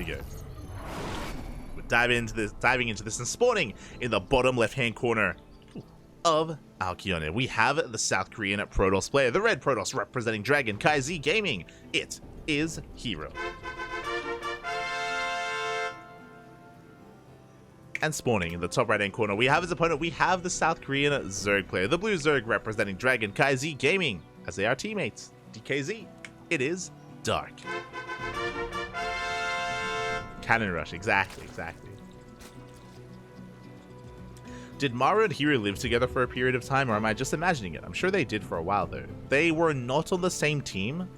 go. We're diving into this and spawning in the bottom left-hand corner of Alkione. We have the South Korean Protoss player, the red Protoss representing CranKy Gaming. It is herO. And spawning in the top right-hand corner, we have his opponent. We have the South Korean Zerg player, the blue Zerg representing CranKy Gaming, as they are teammates. DKZ. It is Dark. Cannon rush, exactly. Did Maru and herO live together for a period of time, or am I just imagining it? I'm sure they did for a while, though. They were not on the same team.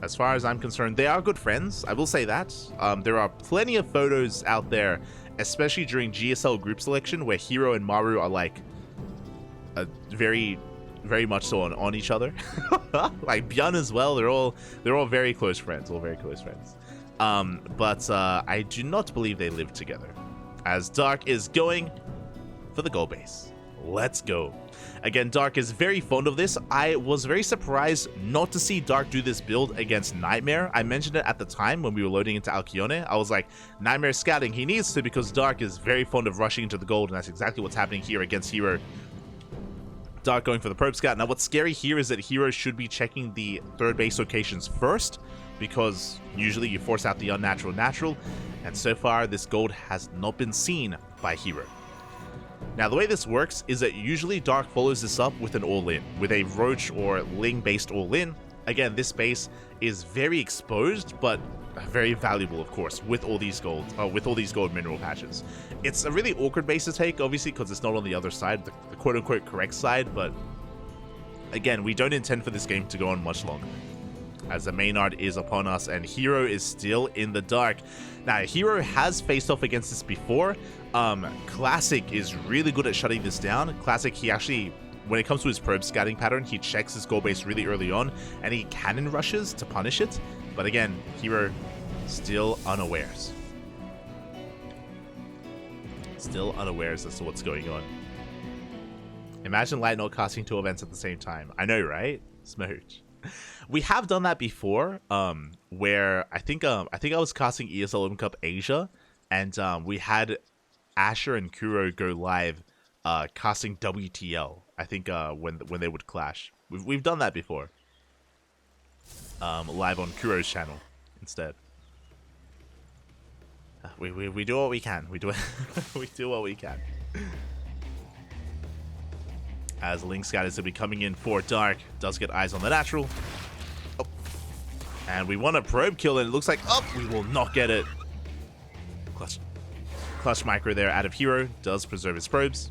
As far as I'm concerned, they are good friends. I will say that. There are plenty of photos out there, especially during GSL group selection, where herO and Maru are like very much so on each other. Like Björn as well. They're all very close friends. But I do not believe they live together, as Dark is going for the gold base. Let's go. Again, Dark is very fond of this. I was very surprised not to see Dark do this build against Nightmare. I mentioned it at the time when we were loading into Alkione. I was like, Nightmare scouting, he needs to, because Dark is very fond of rushing into the gold, and that's exactly what's happening here against herO. Dark going for the probe scout. Now, what's scary here is that herO should be checking the third base locations first, because usually you force out the unnatural natural, and so far this gold has not been seen by herO. Now, the way this works is that usually Dark follows this up with an all-in, with a Roach or Ling-based all-in. Again, this base is very exposed, but very valuable, of course, with all these gold mineral patches. It's a really awkward base to take, obviously, because it's not on the other side, the quote-unquote correct side, but again, we don't intend for this game to go on much longer, as the Maynard is upon us, and herO is still in the dark. Now, herO has faced off against this before. Classic is really good at shutting this down. Classic, he actually, when it comes to his probe scouting pattern, he checks his gold base really early on, and he cannon rushes to punish it. But again, herO still unawares. Still unawares as to what's going on. Imagine Light not casting two events at the same time. I know, right? Smooch. We have done that before, where I think I was casting ESL Open Cup Asia, and we had Asher and Kuro go live casting WTL. I think when they would clash. We've done that before. Live on Kuro's channel instead. We do what we can. We do what we can. As Link Scout is going to be coming in for Dark. Does get eyes on the natural. Oh. And we want a probe kill, and it looks like, we will not get it. Clutch micro there out of herO. Does preserve his probes.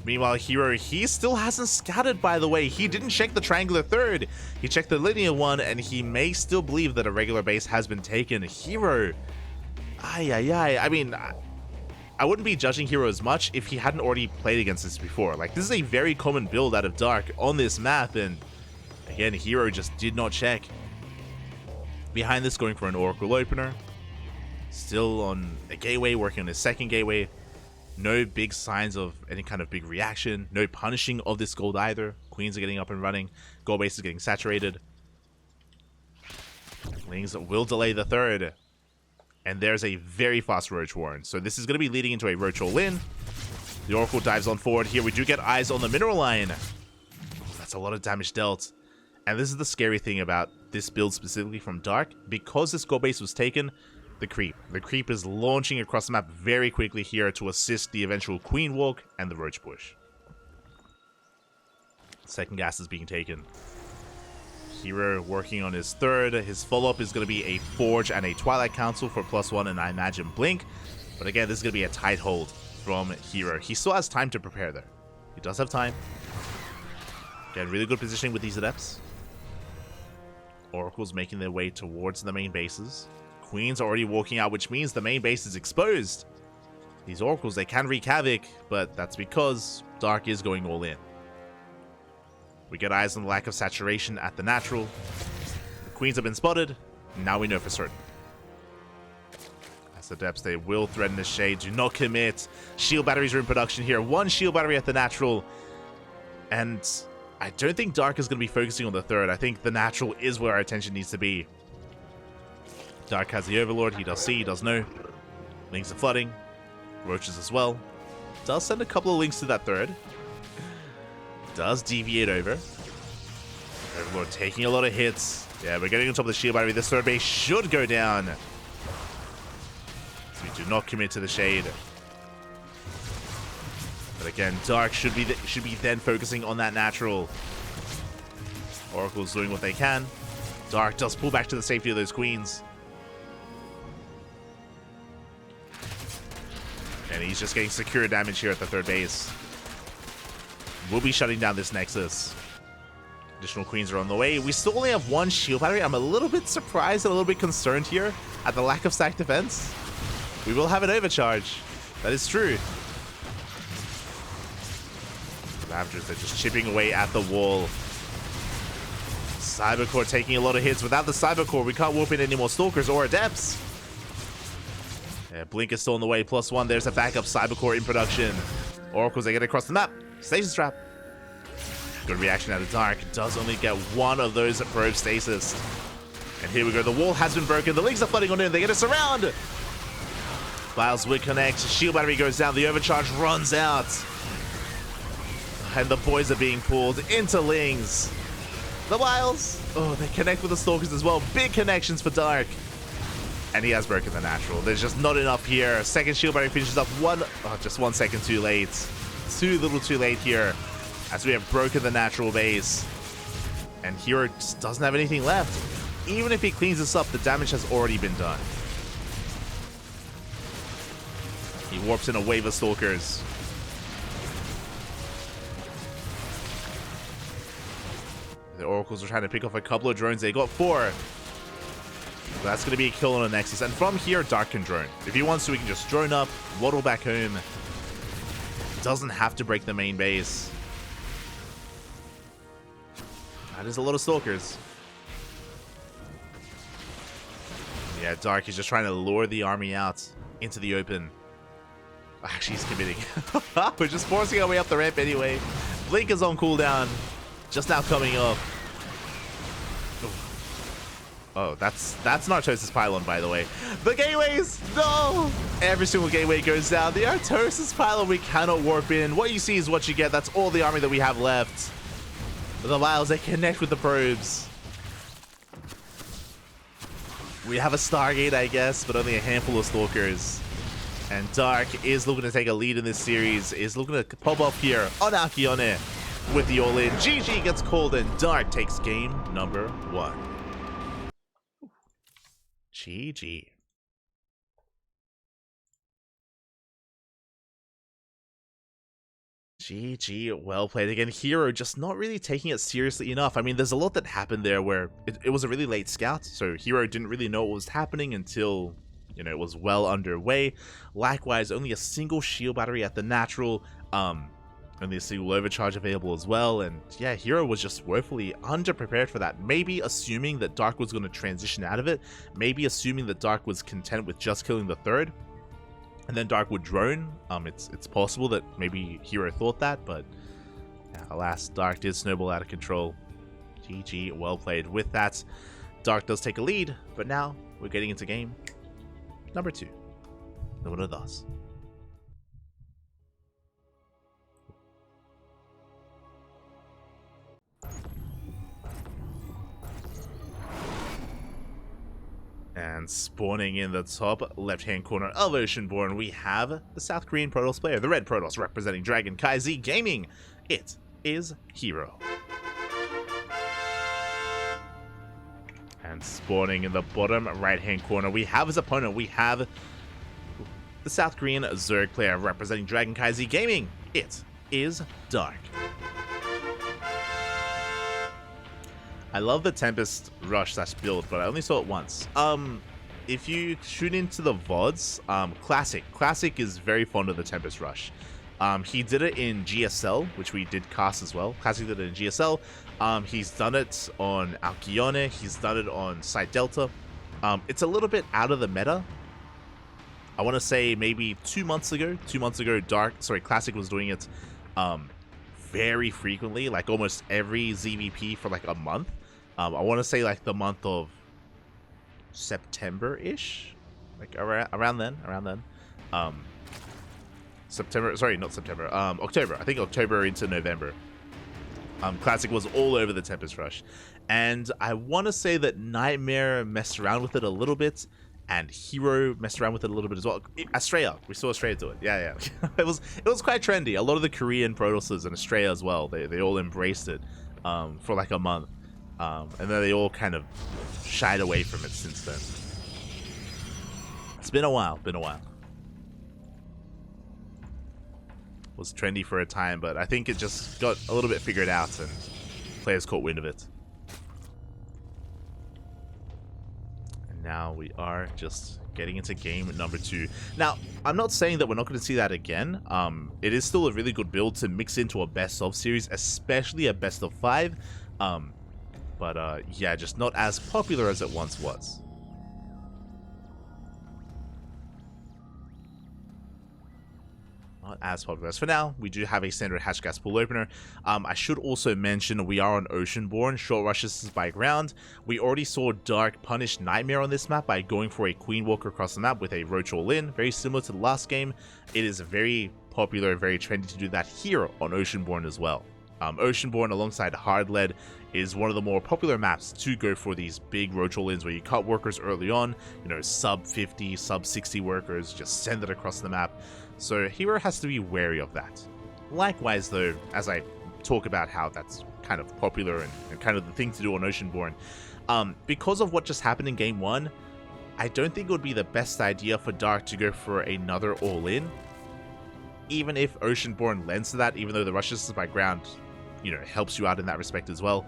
Meanwhile, herO, he still hasn't scouted, by the way. He didn't check the triangular third. He checked the linear one, and he may still believe that a regular base has been taken. herO. I mean, I wouldn't be judging herO as much if he hadn't already played against this before. Like, this is a very common build out of Dark on this map, and again, herO just did not check. Behind this, going for an Oracle opener. Still on a gateway, working on his second gateway. No big signs of any kind of big reaction. No punishing of this gold either. Queens are getting up and running. Gold base is getting saturated. Lings will delay the third. And there's a very fast Roach Warren. So this is going to be leading into a Roach all-in. The Oracle dives on forward here. We do get eyes on the mineral line. That's a lot of damage dealt. And this is the scary thing about this build specifically from Dark. Because this gold base was taken, the creep. The creep is launching across the map very quickly here to assist the eventual Queen Walk and the Roach Push. Second gas is being taken. herO working on his third. His follow-up is going to be a Forge and a Twilight Council for +1, and I imagine Blink. But again, this is going to be a tight hold from herO. He still has time to prepare there. He does have time. Again, really good positioning with these adepts. Oracles making their way towards the main bases. Queens are already walking out, which means the main base is exposed. These Oracles, they can wreak havoc, but that's because Dark is going all in. We get eyes on the lack of saturation at the natural. The Queens have been spotted. Now we know for certain. As the Depths, they will threaten the Shade. Do not commit. Shield batteries are in production here. One shield battery at the natural. And I don't think Dark is going to be focusing on the third. I think the natural is where our attention needs to be. Dark has the Overlord. He does see, he does know. Links are flooding. Roaches as well. Does send a couple of links to that third. Does deviate over. Overlord taking a lot of hits. Yeah, we're getting on top of the shield battery. This third base should go down. So we do not commit to the shade. But again, Dark should be then focusing on that natural. Oracle's doing what they can. Dark does pull back to the safety of those queens. And he's just getting secure damage here at the third base. We'll be shutting down this Nexus. Additional queens are on the way. We still only have one shield battery. I'm a little bit surprised and a little bit concerned here at the lack of stack defense. We will have an overcharge. That is true. The Ravagers are just chipping away at the wall. Cybercore taking a lot of hits. Without the Cybercore, we can't warp in any more Stalkers or Adepts. Yeah, Blink is still on the way. +1. There's a backup Cybercore in production. Oracles, they get across the map. Stasis Trap. Good reaction out of Dark. Does only get one of those probe stasis. And here we go. The wall has been broken. The links are flooding on in. They get us around. Biles would connect. Shield battery goes down. The overcharge runs out. And the boys are being pulled into Lings. The Biles. Oh, they connect with the Stalkers as well. Big connections for Dark. And he has broken the natural. There's just not enough here. Second shield battery finishes up just 1 second too late. Too little too late here. As we have broken the natural base. And herO just doesn't have anything left. Even if he cleans this up, the damage has already been done. He warps in a wave of Stalkers. The Oracles are trying to pick off a couple of drones. They got 4. That's going to be a kill on a Nexus. And from here, Dark can drone. If he wants to, he can just drone up, waddle back home. Doesn't have to break the main base. That is a lot of Stalkers. Yeah, Dark is just trying to lure the army out into the open. Actually, he's committing. We're just forcing our way up the ramp anyway. Blink is on cooldown. Just now coming up. Oh, that's Artosis Pylon, by the way. The gateways! No! Every single gateway goes down. The Artosis Pylon we cannot warp in. What you see is what you get. That's all the army that we have left. The Vials, they connect with the probes. We have a Stargate, I guess, but only a handful of Stalkers. And Dark is looking to take a lead in this series. Is looking to pop up here on Alkyone with the all-in. GG gets called and Dark takes game number 1. GG. GG, well played again. herO just not really taking it seriously enough. I mean, there's a lot that happened there where it was a really late scout, so herO didn't really know what was happening until, you know, it was well underway. Likewise, only a single shield battery at the natural, only a single overcharge available as well, and yeah, herO was just woefully underprepared for that. Maybe assuming that Dark was going to transition out of it, maybe assuming that Dark was content with just killing the third, and then Dark would drone. It's possible that maybe herO thought that, but yeah, alas, Dark did snowball out of control. GG, well played. With that, Dark does take a lead, but now we're getting into game number 2. The winner thus. And spawning in the top left-hand corner of Oceanborn, we have the South Korean Protoss player, the Red Protoss, representing CranKy Gaming. It is herO. And spawning in the bottom right-hand corner, we have his opponent. We have the South Korean Zerg player, representing CranKy Gaming. It is Dark. I love the Tempest rush / build, but I only saw it once. If you tune into the VODs, Classic is very fond of the Tempest rush. He did it in GSL, which we did cast as well. Classic did it in GSL. He's done it on Alkyone. He's done it on Site Delta. It's a little bit out of the meta. I want to say maybe 2 months ago. 2 months ago, Classic was doing it very frequently, like almost every ZVP for like a month. I want to say like the month of September-ish, like around then. September, sorry, not September, October. I think October into November. Classic was all over the Tempest Rush, and I want to say that Nightmare messed around with it a little bit, and herO messed around with it a little bit as well. Australia, we saw Australia do it. Yeah. it was quite trendy. A lot of the Korean Protosses and Australia as well. They all embraced it for like a month, and then they all kind of shied away from it since then. It's been a while. Was trendy for a time, but I think it just got a little bit figured out and players caught wind of it. And now we are just getting into game number 2. Now, I'm not saying that we're not going to see that again. It is still a really good build to mix into a best of series, especially a best of 5. But yeah, just not as popular as it once was. Not as popular. As for now, we do have a standard hatch gas pool opener. I should also mention we are on Oceanborn. Short rushes by ground. We already saw Dark punish Nightmare on this map by going for a Queen Walker across the map with a Roach all in. Very similar to the last game. It is very popular, very trendy to do that here on Oceanborn as well. Oceanborn alongside Hard Lead is one of the more popular maps to go for these big Roach all-ins where you cut workers early on, you know, sub 50, sub 60 workers, just send it across the map. So herO has to be wary of that. Likewise though, as I talk about how that's kind of popular and kind of the thing to do on Oceanborn, because of what just happened in game 1, I don't think it would be the best idea for Dark to go for another all-in. Even if Oceanborn lends to that, even though the rushes by ground, you know, helps you out in that respect as well,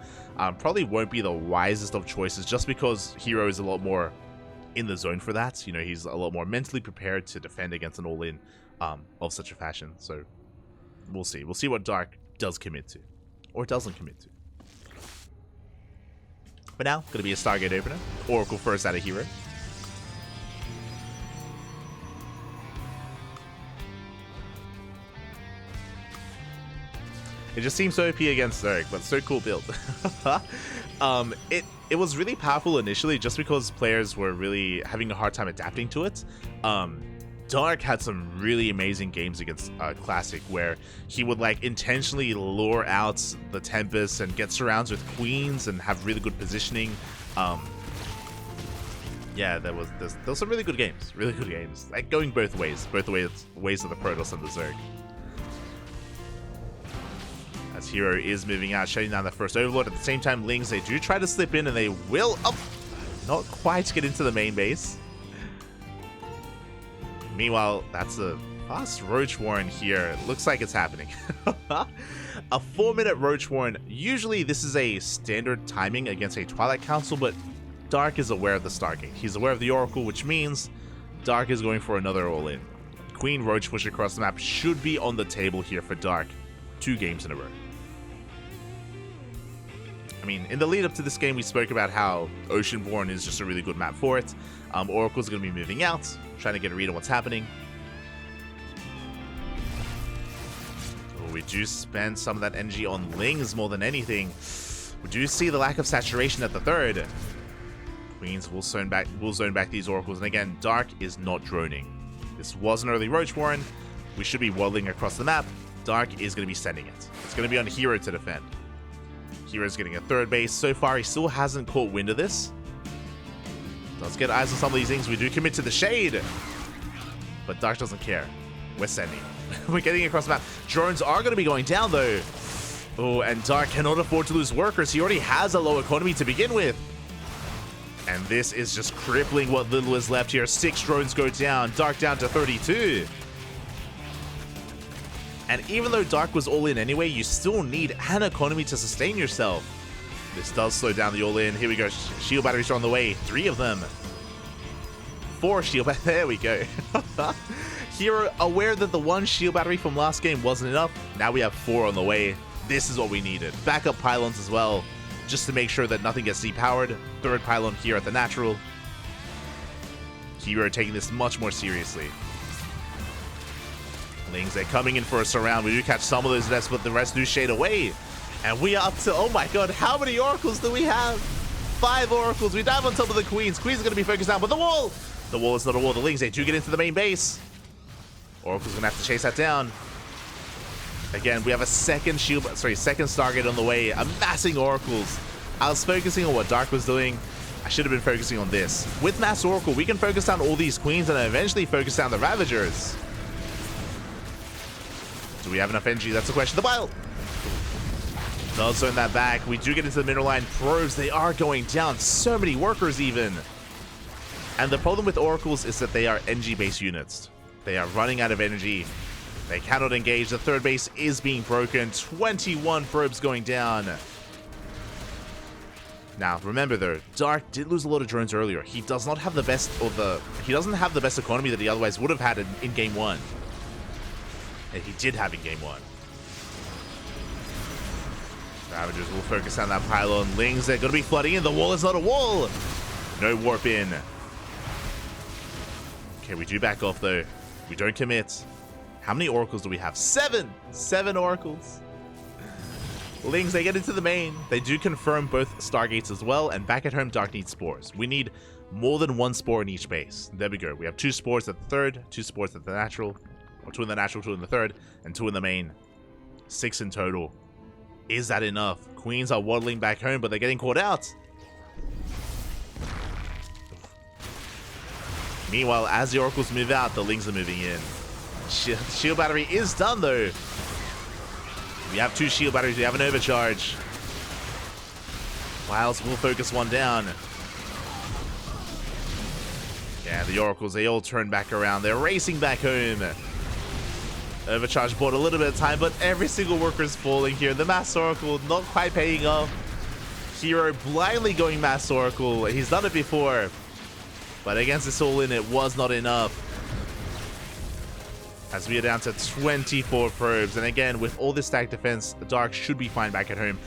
probably won't be the wisest of choices, just because herO is a lot more in the zone for that. You know, he's a lot more mentally prepared to defend against an all-in of such a fashion. So we'll see. We'll see what Dark does commit to, or doesn't commit to. But now, going to be a Stargate opener. Oracle first out of herO. It just seems so OP against Zerg, but so cool build. It was really powerful initially just because players were really having a hard time adapting to it. Dark had some really amazing games against Classic where he would like intentionally lure out the Tempest and get surrounds with Queens and have really good positioning. Yeah, there was some really good games, like going both ways of the Protoss and the Zerg. As herO is moving out, shutting down the first Overlord. At the same time, Lings, they do try to slip in and they will not quite get into the main base. Meanwhile, that's a fast Roach Warren here. It looks like it's happening. A 4-minute Roach Warren. Usually this is a standard timing against a Twilight Council, but Dark is aware of the Stargate. He's aware of the Oracle, which means Dark is going for another all-in. Queen Roach push across the map should be on the table here for Dark 2 games in a row. I mean, in the lead up to this game, we spoke about how Oceanborn is just a really good map for it. Oracle's going to be moving out, trying to get a read on what's happening. Oh, we do spend some of that energy on Lings more than anything. We do see the lack of saturation at the third. Queens will zone back these Oracles, and again, Dark is not droning. This was an early Roach Warren. We should be waddling across the map. Dark is going to be sending it. It's going to be on herO to defend. herO's getting a third base. So far, he still hasn't caught wind of this. Let's get eyes on some of these things. We do commit to the shade, but Dark doesn't care. We're sending. We're getting across the map. Drones are going to be going down, though. Oh, and Dark cannot afford to lose workers. He already has a low economy to begin with. And this is just crippling what little is left here. 6 drones go down. Dark down to 32. And even though Dark was all in anyway, you still need an economy to sustain yourself. This does slow down the all in. Here we go. Shield batteries are on the way. 3 of them. 4 shield batteries. There we go. herO aware that the 1 shield battery from last game wasn't enough. Now we have 4 on the way. This is what we needed. Backup pylons as well, just to make sure that nothing gets depowered. 3rd pylon here at the natural. herO taking this much more seriously. Lings, they're coming in for a surround. We do catch some of those nests, but the rest do shade away. And we are up to, oh my god, how many Oracles do we have? 5 oracles. We dive on top of the queens. Queens are going to be focused down, but the wall! The wall is not a wall. The Lings, they do get into the main base. Oracle's going to have to chase that down. Again, we have a second Stargate on the way. Amassing oracles. I was focusing on what Dark was doing. I should have been focusing on this. With Mass Oracle, we can focus down all these queens and eventually focus down the Ravagers. Do we have enough energy? That's the question. The Bile does zone that back. We do get into the middle line. Probes, they are going down. So many workers even. And the problem with oracles is that they are energy-based units. They are running out of energy. They cannot engage. The third base is being broken. 21 probes going down. Now, remember though, Dark did lose a lot of drones earlier. He does not have the best, he doesn't have the best economy that he otherwise would have had in game 1. And he did have in game 1. Ravagers will focus on that pylon. Lings, they're going to be flooding in. The wall is not a wall. No warp in. Okay, we do back off though. We don't commit. How many oracles do we have? 7! 7 oracles. Lings, they get into the main. They do confirm both Stargates as well, and back at home, Dark needs spores. We need more than 1 spore in each base. There we go. We have 2 spores at the third, 2 spores at the natural, or 2 in the natural, 2 in the third, and 2 in the main. 6 in total. Is that enough? Queens are waddling back home, but they're getting caught out. Meanwhile, as the oracles move out, the Lings are moving in. Shield battery is done though. We have 2 shield batteries. We have an overcharge. Wiles will focus one down. Yeah, the oracles, they all turn back around. They're racing back home. Overcharge bought a little bit of time, but every single worker is falling here. The Mass Oracle not quite paying off. herO blindly going Mass Oracle. He's done it before. But against this all-in, it was not enough. As we are down to 24 probes. And again, with all this stack defense, the Dark should be fine back at home.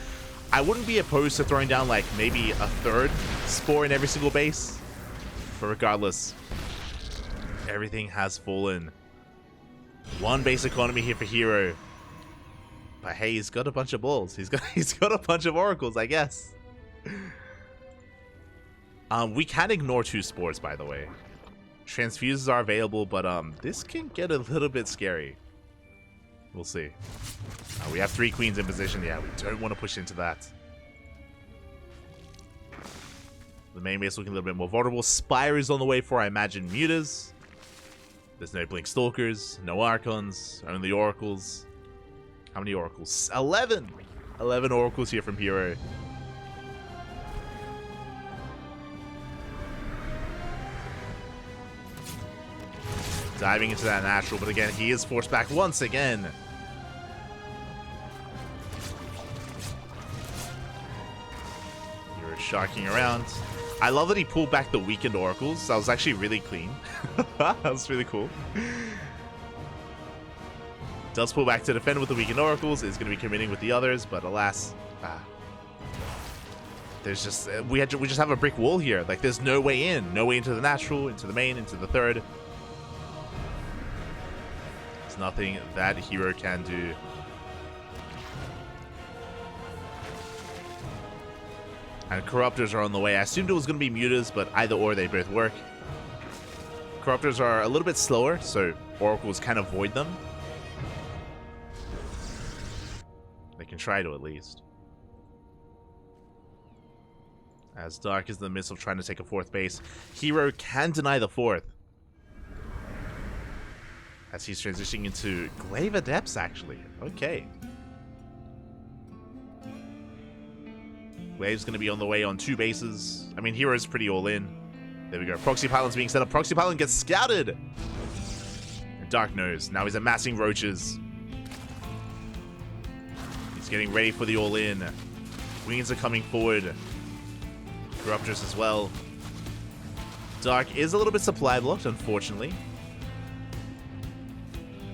I wouldn't be opposed to throwing down like maybe a 3rd spore in every single base. But regardless, everything has fallen. 1 base economy here for herO. But hey, he's got a bunch of balls. He's got a bunch of oracles, I guess. We can ignore 2 spores, by the way. Transfuses are available, but this can get a little bit scary. We'll see. We have 3 queens in position. Yeah, we don't want to push into that. The main base looking a little bit more vulnerable. Spire is on the way for, I imagine, Mutas. There's no Blink Stalkers, no Archons, only Oracles. How many Oracles? 11! 11 Oracles here from herO. Diving into that natural, but again, he is forced back once again. You're sharking around. I love that he pulled back the weakened oracles. That was actually really clean. That was really cool. Does pull back to defend with the weakened oracles. Is going to be committing with the others, but alas, there's just we just have a brick wall here. Like there's no way in, no way into the natural, into the main, into the third. There's nothing that herO can do. And Corruptors are on the way. I assumed it was going to be Mutas, but either or, they both work. Corruptors are a little bit slower, so Oracles can avoid them. They can try to, at least. As Dark is in the midst of trying to take a 4th base, herO can deny the 4th. As he's transitioning into Glaive Adepts, actually. Okay. Glaive's going to be on the way on 2 bases. I mean, herO's pretty all in. There we go. Proxy Pylon's being set up. Proxy Pylon gets scouted. And Dark knows. Now he's amassing roaches. He's getting ready for the all-in. Queens are coming forward. Corruptors as well. Dark is a little bit supply blocked, unfortunately.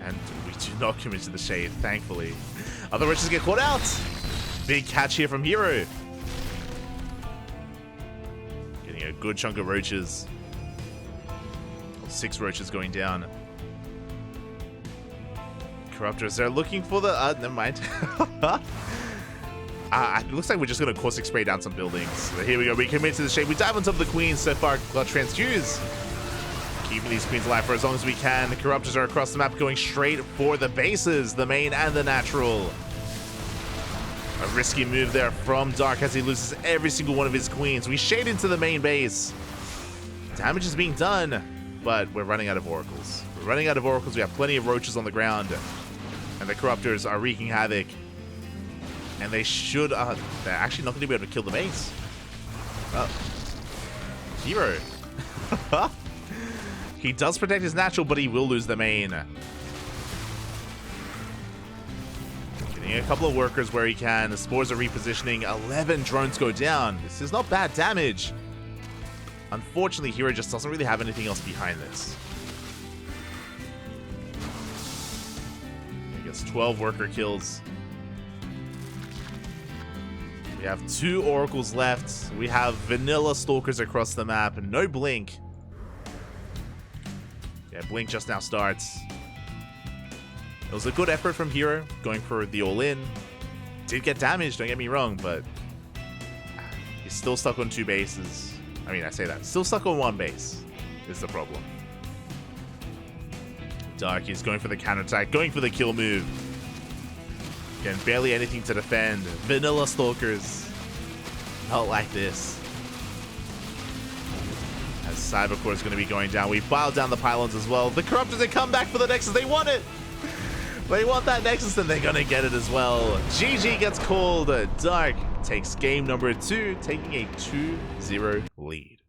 And we do not commit to the shade, thankfully. Other roaches get caught out. Big catch here from herO. Getting a good chunk of roaches. 6 roaches going down. Corruptors, they're looking for the... never mind. It looks like we're just going to caustic spray down some buildings. So here we go. We commit to the shape. We dive on top of the queens. So far, Clutch Transfuse. Keeping these queens alive for as long as we can. The Corruptors are across the map going straight for the bases, the main and the natural. A risky move there from Dark as he loses every single one of his queens. We shade into the main base. Damage is being done, but we're running out of oracles. We're running out of oracles. We have plenty of roaches on the ground, and the Corruptors are wreaking havoc. And they should, they're actually not going to be able to kill the base. herO. He does protect his natural, but he will lose the main. Getting a couple of workers where he can. The spores are repositioning. 11 drones go down. This is not bad damage. Unfortunately, herO just doesn't really have anything else behind this. He gets 12 worker kills. We have 2 oracles left. We have vanilla stalkers across the map. No blink. Yeah, blink just now starts. It was a good effort from herO, going for the all-in. Did get damaged, don't get me wrong, but he's still stuck on 2 bases. I mean, I say that. Still stuck on 1 base is the problem. Dark is going for the counterattack, going for the kill move. Again, barely anything to defend. Vanilla stalkers. Not like this. As Cybercore is going to be going down. We filed down the pylons as well. The Corruptors, they come back for the Nexus. They want it. They want that Nexus and they're going to get it as well. GG gets called. Dark takes game number 2, taking a 2-0 lead.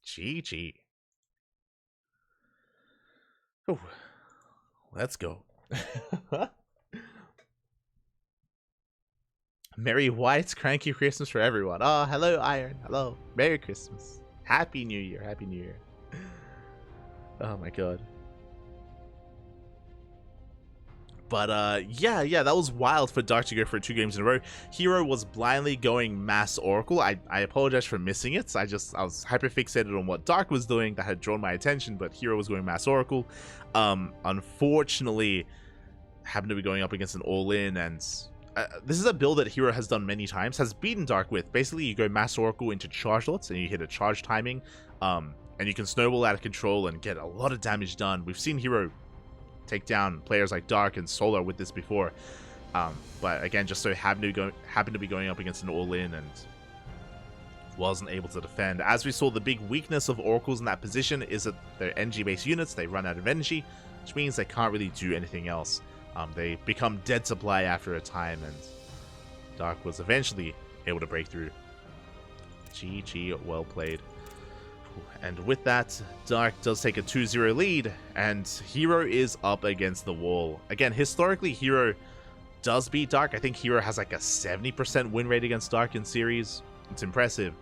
GG. Ooh. Let's go. Merry White, CranKy Christmas for everyone. Oh, hello, Iron. Hello. Merry Christmas. Happy New Year. Happy New Year. Oh my god. But yeah, that was wild for Dark to go for 2 games in a row. herO was blindly going mass Oracle. I apologize for missing it. I was hyper fixated on what Dark was doing that had drawn my attention, but herO was going mass Oracle. Unfortunately, happened to be going up against an all-in, and this is a build that herO has done many times, has beaten Dark with. Basically, you go mass Oracle into charge lots, and you hit a charge timing, and you can snowball out of control and get a lot of damage done. We've seen herO take down players like Dark and Solar with this before, but again, just so happened to be going up against an all-in and wasn't able to defend. As we saw, the big weakness of Oracles in that position is that they're energy-based units. They run out of energy, which means they can't really do anything else. They become dead supply after a time, and Dark was eventually able to break through. GG, well played. And with that, Dark does take a 2-0 lead, and herO is up against the wall. Again, historically, herO does beat Dark. I think herO has like a 70% win rate against Dark in series. It's impressive.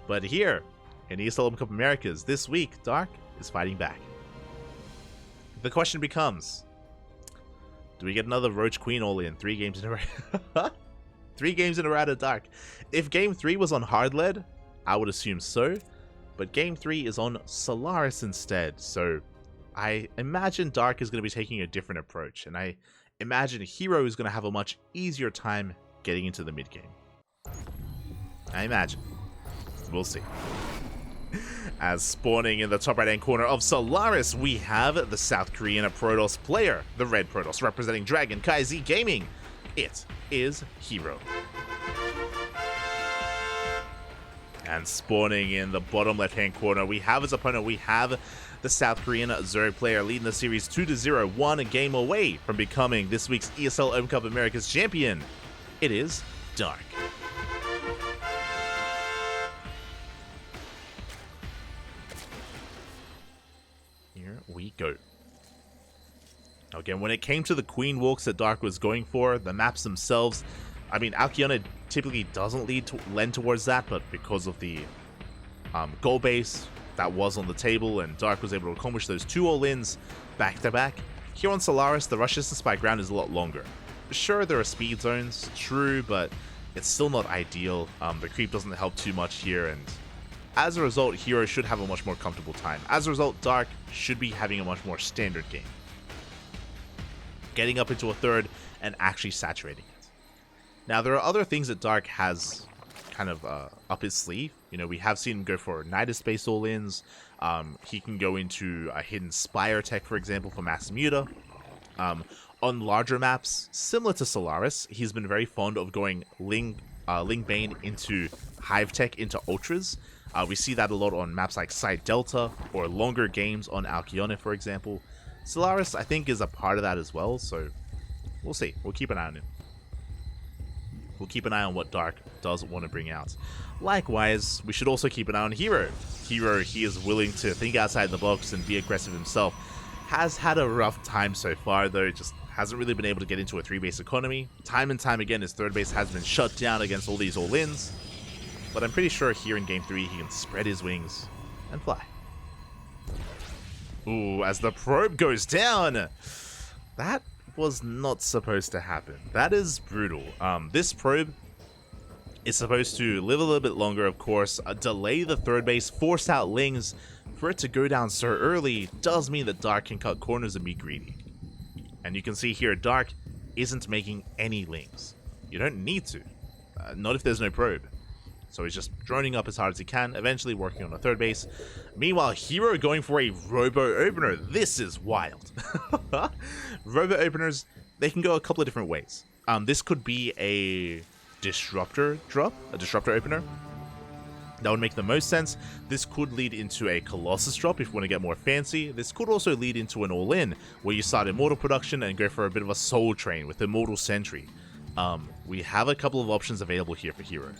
But here, in ESL Open Cup Americas, this week, Dark is fighting back. The question becomes, do we get another Roach Queen all-in 3 games in a row? 3 games in a row out of Dark. If Game 3 was on hard lead, I would assume so. But Game 3 is on Solaris instead, so I imagine Dark is going to be taking a different approach, and I imagine herO is going to have a much easier time getting into the mid-game. I imagine. We'll see. As spawning in the top right-hand corner of Solaris, we have the South Korean Protoss player, the Red Protoss, representing Dragon KaiZ Gaming. It is herO. And spawning in the bottom left-hand corner, we have his opponent. We have the South Korean Zerg player leading the series 2-0, 1 game away from becoming this week's ESL Open Cup Americas champion. It is Dark. Here we go. Again, when it came to the Queen walks that Dark was going for, the maps themselves, I mean, Alkiona typically doesn't lend towards that, but because of the goal base that was on the table, and Dark was able to accomplish those 2 all-ins back-to-back, here on Solaris, the rush distance by ground is a lot longer. Sure, there are speed zones, true, but it's still not ideal. The creep doesn't help too much here, and as a result, herO should have a much more comfortable time. As a result, Dark should be having a much more standard game, getting up into a third and actually saturating it. Now, there are other things that Dark has kind of up his sleeve. You know, we have seen him go for Nidus-based all-ins. He can go into a hidden Spire tech, for example, for Mass Muta. On larger maps, similar to Solaris, he's been very fond of going Ling Bane into Hive Tech into Ultras. We see that a lot on maps like Side Delta or longer games on Alcyone, for example. Solaris, I think, is a part of that as well, so we'll see. We'll keep an eye on him. We'll keep an eye on what Dark does want to bring out. Likewise, we should also keep an eye on herO. herO, he is willing to think outside the box and be aggressive himself. Has had a rough time so far, though. Just hasn't really been able to get into a 3-base economy. Time and time again, his 3rd base has been shut down against all these all-ins. But I'm pretty sure here in Game 3, he can spread his wings and fly. Ooh, as the probe goes down! That was not supposed to happen. That is brutal. This probe is supposed to live a little bit longer, of course, delay the 3rd base, force out Lings. For it to go down so early does mean that Dark can cut corners and be greedy. And you can see here, Dark isn't making any Lings. You don't need to. Not if there's no probe. So he's just droning up as hard as he can, eventually working on a 3rd base. Meanwhile, herO going for a Robo Opener. This is wild. Robo Openers, they can go a couple of different ways. This could be a Disruptor drop, a Disruptor Opener. That would make the most sense. This could lead into a Colossus drop if you want to get more fancy. This could also lead into an all-in, where you start Immortal production and go for a bit of a Soul Train with Immortal Sentry. We have a couple of options available here for herO.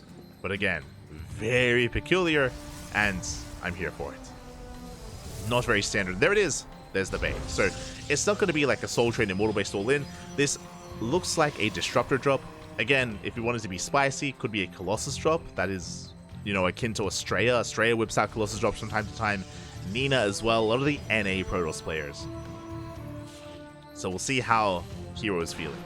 But again, very peculiar, and I'm here for it. Not very standard. There it is. There's the bait. So it's not going to be like a Soul Train Immortal-based all-in. This looks like a Disruptor drop. Again, if you want it to be spicy, could be a Colossus drop. That is, you know, akin to Estrella. Estrella whips out Colossus drops from time to time. Nina as well. A lot of the NA Protoss players. So we'll see how herO is feeling.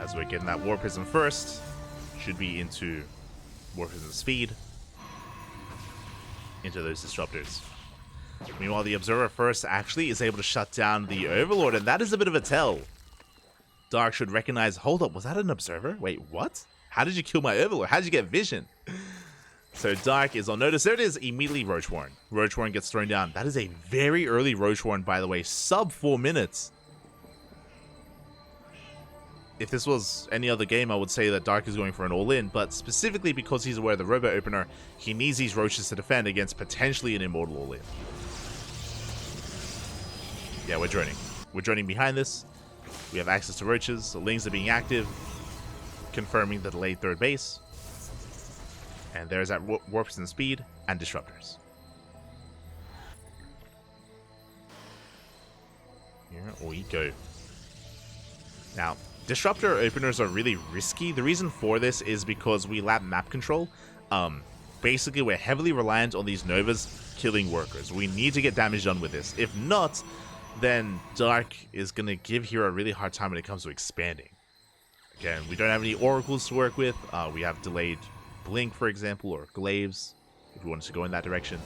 As we're getting that War Prism first, should be into War Prism speed, into those Disruptors. Meanwhile, the Observer first actually is able to shut down the Overlord, and that is a bit of a tell. Dark should recognize, hold up, was that an Observer? Wait, what? How did you kill my Overlord? How did you get vision? So Dark is on notice. There it is, immediately Roach Warren. Roach Warren gets thrown down. That is a very early Roach Warren, by the way, sub 4 minutes. If this was any other game, I would say that Dark is going for an all-in, but specifically because he's aware of the Robo Opener, he needs these Roaches to defend against potentially an Immortal all-in. Yeah, we're droning. We're droning behind this. We have access to Roaches. The Lings are being active, confirming the delayed 3rd base. And there's that Warps and Speed and Disruptors. Here we go. Now, Disruptor openers are really risky. The reason for this is because we lack map control. Basically, we're heavily reliant on these Novas killing workers. We need to get damage done with this. If not, then Dark is going to give herO a really hard time when it comes to expanding. Again, we don't have any Oracles to work with. We have delayed Blink, for example, or Glaives, if we wanted to go in that direction.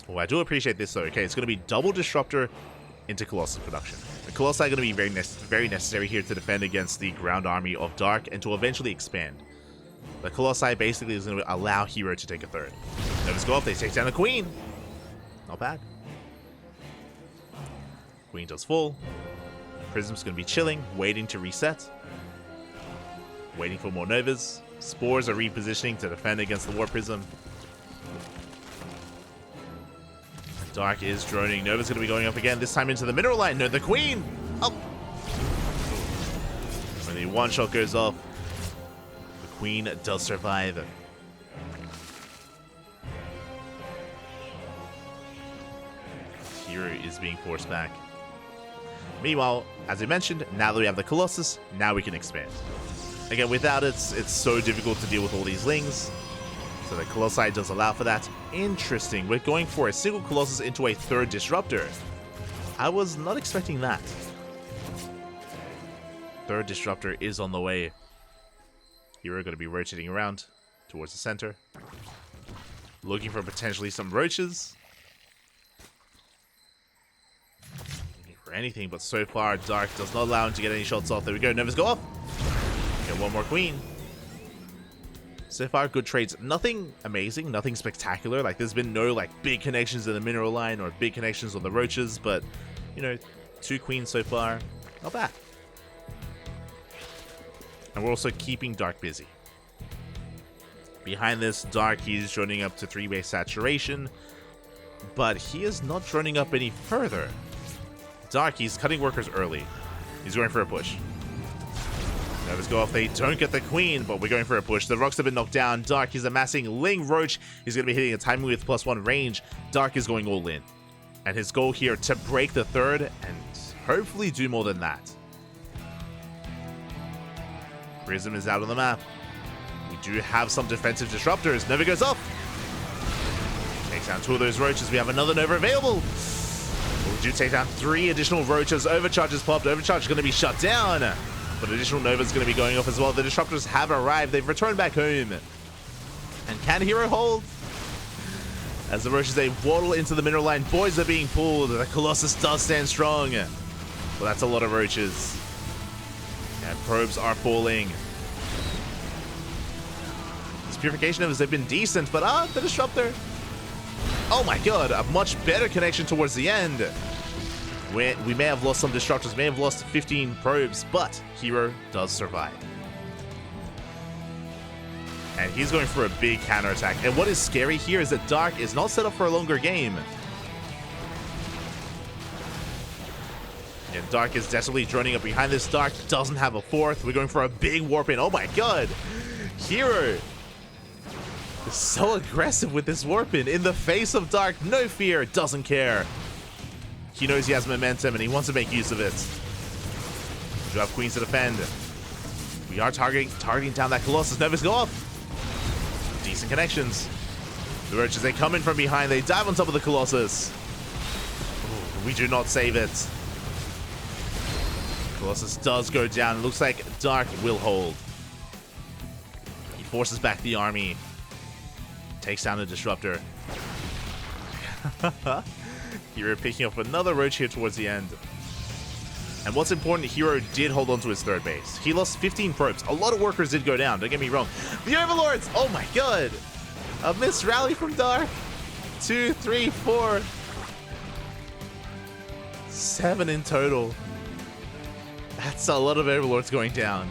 Oh, I do appreciate this, though. Okay, it's going to be double Disruptor into Colossus production. The Colossi are going to be very necessary here to defend against the ground army of Dark and to eventually expand. The Colossi basically is going to allow herO to take a 3rd. Novas go up, they take down the Queen. Not bad. Queen does full. Prism's going to be chilling, waiting to reset. Waiting for more Novas. Spores are repositioning to defend against the War Prism. Dark is droning. Nova's going to be going up again, this time into the mineral line. No, the Queen! Oh! When the one shot goes off, the Queen does survive. herO is being forced back. Meanwhile, as I mentioned, now that we have the Colossus, now we can expand. Again, without it, it's so difficult to deal with all these Lings. So the Colossi does allow for that. Interesting. We're going for a single Colossus into a 3rd Disruptor. I was not expecting that. 3rd Disruptor is on the way. herO going to be rotating around towards the center. Looking for potentially some roaches. Looking for anything, but so far Dark does not allow him to get any shots off. There we go. Novas go off. Get one more queen. So far, good trades. Nothing amazing, nothing spectacular. Like, there's been no, like, big connections in the mineral line or big connections on the roaches, but, you know, 2 queens so far. Not bad. And we're also keeping Dark busy. Behind this, Dark, he's droning up to 3-base saturation, but he is not droning up any further. Dark, he's cutting workers early. He's going for a push. Novas go off. They don't get the queen, but we're going for a push. The rocks have been knocked down. Dark, he's amassing Ling Roach. He's going to be hitting a timing with +1 range. Dark is going all in. And his goal here to break the 3rd and hopefully do more than that. Prism is out on the map. We do have some defensive disruptors. Nova goes off. Takes down 2 of those roaches. We have another Nova available. We do take down 3 additional roaches. Overcharge is popped. Overcharge is going to be shut down. But additional Nova's going to be going off as well. The disruptors have arrived. They've returned back home. And can herO hold? As the roaches, they waddle into the mineral line. Boys are being pulled. The Colossus does stand strong. Well, that's a lot of roaches. And probes are falling. These purification Novas, they've been decent, but the disruptor. Oh my god, a much better connection towards the end. We may have lost some disruptors, may have lost 15 probes, but herO does survive. And he's going for a big counterattack. And what is scary here is that Dark is not set up for a longer game. And Dark is desperately droning up behind this. Dark doesn't have a 4th. We're going for a big warp in. Oh my god. herO is so aggressive with this warp in the face of Dark. No fear, doesn't care. He knows he has momentum and he wants to make use of it. We do have queens to defend. We are targeting down that Colossus. Novas go off. Decent connections. The roaches, they come in from behind. They dive on top of the Colossus. Ooh, we do not save it. Colossus does go down. It looks like Dark will hold. He forces back the army. Takes down the disruptor. herO picking up another roach here towards the end. And what's important, herO did hold on to his 3rd base. He lost 15 probes. A lot of workers did go down, don't get me wrong. The Overlords! Oh my god! A missed rally from Dark. 2, 3, 4. 7 in total. That's a lot of Overlords going down.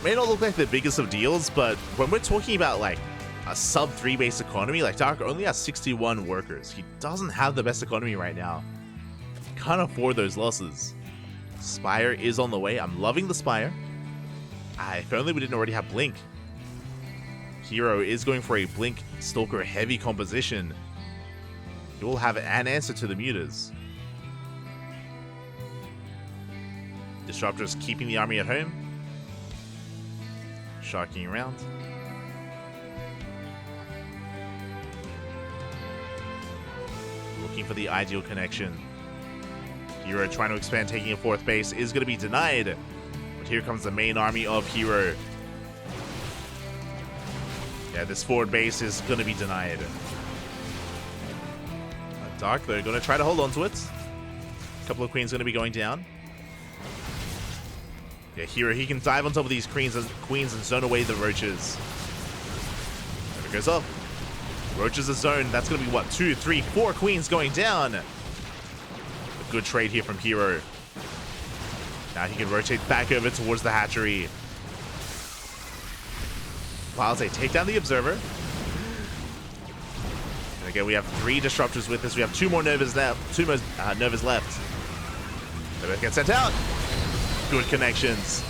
May not look like the biggest of deals, but when we're talking about like a sub 3 base economy, like Dark only has 61 workers. He doesn't have the best economy right now. Can't afford those losses. Spire is on the way. I'm loving the Spire. If only we didn't already have Blink. herO is going for a Blink Stalker heavy composition. He will have an answer to the mutas. Disruptors keeping the army at home. Sharking around. Looking for the ideal connection. herO trying to expand, taking a 4th base is going to be denied. But here comes the main army of herO. Yeah, this 4th base is going to be denied. Dark, they're going to try to hold on to it. A couple of queens going to be going down. Yeah, herO, he can dive on top of these queens and zone away the roaches. There it goes up. Roaches are zoned. That's going to be, what, 2, 3, 4 queens going down. A good trade here from herO. Now he can rotate back over towards the hatchery. While they take down the observer. And again, we have 3 disruptors with us. We have 2 more Novas left. 2 more Novas left. Nova gets sent out. Good connections.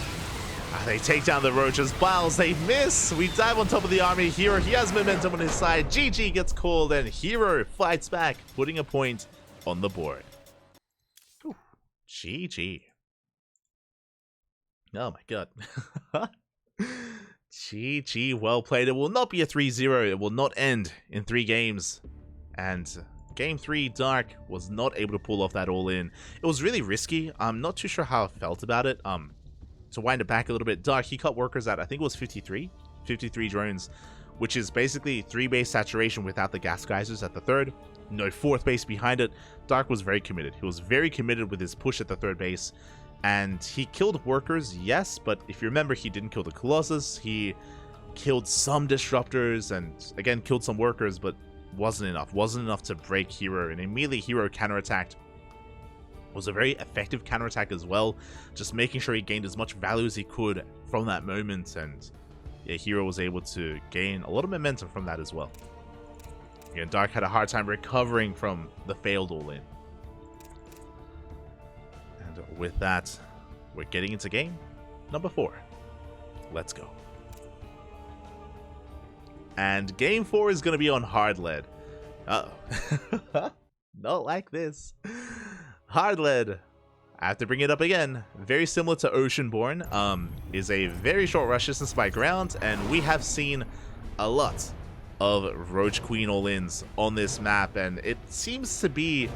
They take down the roaches. Biles, they miss. We dive on top of the army. herO, he has momentum on his side. GG gets called, and herO fights back, putting a point on the board. Ooh, GG. Oh my god. GG, well played. It will not be a 3-0. It will not end in 3 games. And Game 3, Dark was not able to pull off that all-in. It was really risky. I'm not too sure how I felt about it. To wind it back a little bit, Dark, he cut workers at, I think it was 53 53 drones, which is basically 3 base saturation without the gas geysers at the third. No 4th base behind it. Dark was very committed. He was very committed with his push at the 3rd base. And he killed workers, yes, but if you remember, he didn't kill the Colossus. He killed some disruptors and, again, killed some workers, but wasn't enough. Wasn't enough to break herO. And immediately herO counterattacked. Was a very effective counterattack as well. Just making sure he gained as much value as he could from that moment. And yeah, herO was able to gain a lot of momentum from that as well. Again, Dark had a hard time recovering from the failed all-in. And with that, we're getting into game number 4. Let's go. And game 4 is going to be on hard lead. Uh-oh. Not like this. Hard lead. I have to bring it up again. Very similar to Oceanborn. Is a very short rush distance by ground, and we have seen a lot of Roach Queen all-ins on this map, and it seems to be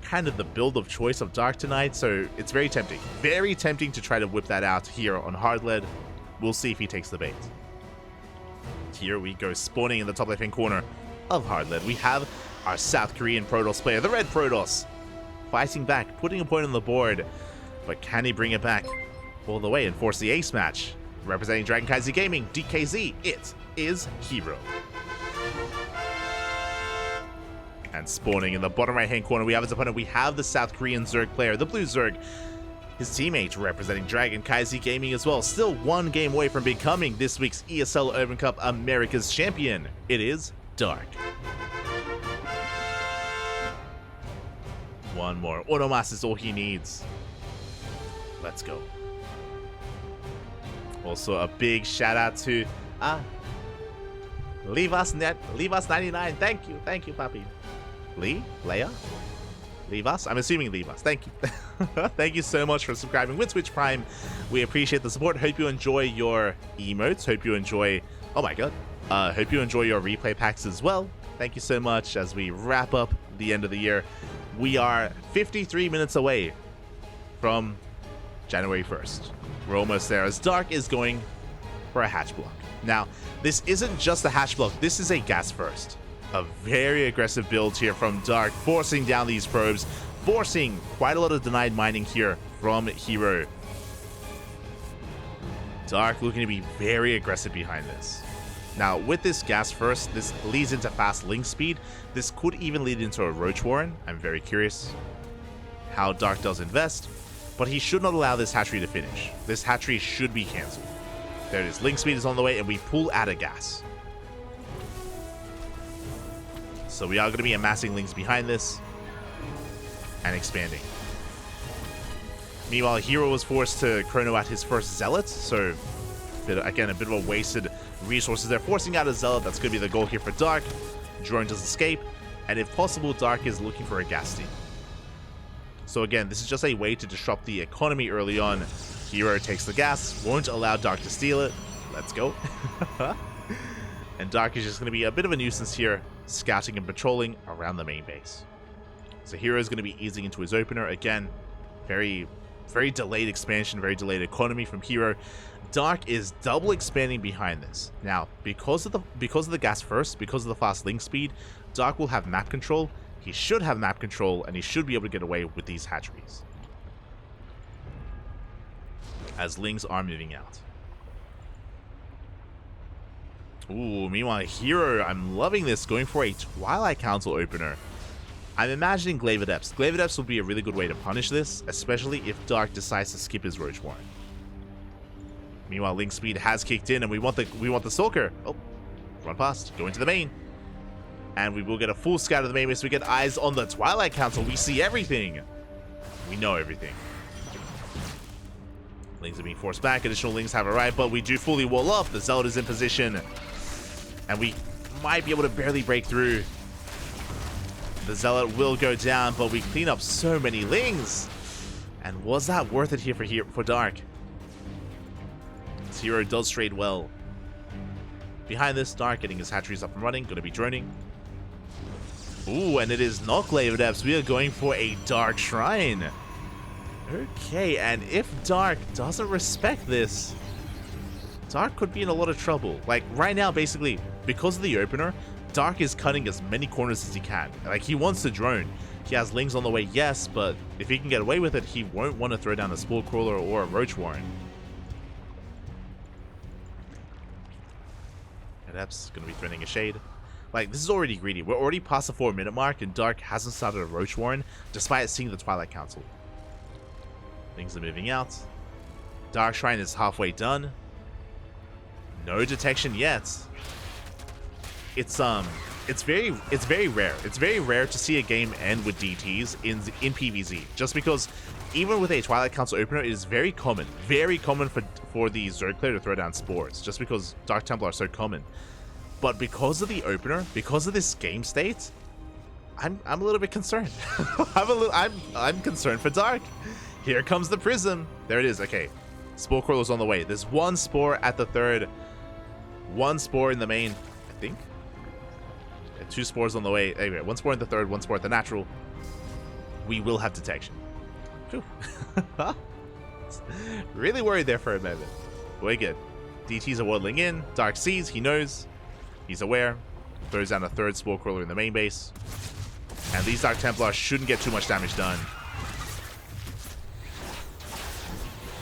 kind of the build of choice of Dark tonight, so it's very tempting. Very tempting to try to whip that out here on hard lead. We'll see if he takes the bait. Here we go, spawning in the top left-hand corner of hard lead. We have our South Korean Protoss player, the Red Protoss, fighting back, putting a point on the board, but can he bring it back all the way and force the ace match? Representing CranKy Gaming, DKZ, it is herO. And spawning in the bottom right-hand corner, we have his opponent. We have the South Korean Zerg player, the Blue Zerg. His teammate representing CranKy Gaming as well. Still 1 game away from becoming this week's ESL Open Cup Americas champion. It is Dark. One more. Automas is all he needs. Let's go. Also, a big shout out to Leave Us 99. Thank you, Papi. Leia? Leave Us? I'm assuming Leave Us. Thank you. Thank you so much for subscribing with Twitch Prime. We appreciate the support. Hope you enjoy your emotes. Hope you enjoy... Oh my god. Hope you enjoy your replay packs as well. Thank you so much as we wrap up the end of the year. We are 53 minutes away from January 1st. We're almost there as Dark is going for a hatch block. Now, this isn't just a hatch block. This is a gas first. A very aggressive build here from Dark, forcing down these probes, forcing quite a lot of denied mining here from herO. Dark looking to be very aggressive behind this. Now, with this gas first, this leads into fast link speed. This could even lead into a Roach Warren. I'm very curious how Dark does invest, but he should not allow this hatchery to finish. This hatchery should be cancelled. There it is. Link speed is on the way, and we pull out of gas. So we are going to be amassing links behind this and expanding. Meanwhile, herO was forced to chrono out his first Zealot, so again, a bit of a wasted resources there. Forcing out a Zealot, that's going to be the goal here for Dark. Drone does escape, and if possible, Dark is looking for a gas steam. So again, this is just a way to disrupt the economy early on. herO takes the gas, won't allow Dark to steal it. Let's go. And Dark is just going to be a bit of a nuisance here, scouting and patrolling around the main base. So herO is going to be easing into his opener. Again, very delayed expansion, very delayed economy from herO. Dark is double expanding behind this. Now, because of the gas first, because of the fast link speed, Dark will have map control. He should have map control, and he should be able to get away with these hatcheries, as links are moving out. Ooh, meanwhile, herO, I'm loving this, going for a Twilight Council opener. I'm imagining Glaive Adepts. Glaive Adepts would be a really good way to punish this, especially if Dark decides to skip his Roach Warren. Meanwhile, link speed has kicked in, and we want the Stalker. Oh, run past, go into the main. And we will get a full scout of the main base. We get eyes on the Twilight Council. We see everything. We know everything. Links are being forced back. Additional links have arrived, but we do fully wall up. The Zealot is in position, and we might be able to barely break through. The Zealot will go down, but we clean up so many lings. And was that worth it here for Dark? herO does trade well. Behind this, Dark getting his hatcheries up and running, going to be droning. Ooh, and it is not Glaive Adepts. We are going for a Dark Shrine. Okay, and if Dark doesn't respect this, Dark could be in a lot of trouble. Like, right now, basically, because of the opener, Dark is cutting as many corners as he can. Like, he wants to drone. He has Lings on the way, yes, but if he can get away with it, he won't want to throw down a Spore Crawler or a Roach Warren. Adept's going to be threatening a Shade. Like, this is already greedy. We're already past the 4-minute mark, and Dark hasn't started a Roach Warren, despite seeing the Twilight Council. Things are moving out. Dark Shrine is halfway done. No detection yet. It's very rare. It's very rare to see a game end with DTs in PvZ, just because even with a Twilight Council opener, it is very common for the Zerg player to throw down spores, just because Dark Templar are so common. But because of the opener, because of this game state, I'm a little bit concerned. I'm concerned for Dark. Here comes the Prism. There it is. Okay, Spore Crawler's on the way. There's one Spore at the third, one Spore in the main, I think. Yeah, 2 Spores on the way. Anyway, 1 Spore in the third, 1 Spore at the natural. We will have detection. Phew. Really worried there for a moment. We're good. DTs are waddling in. Dark sees. He knows. He's aware. Throws down a 3rd Spore Crawler in the main base. And these Dark Templars shouldn't get too much damage done.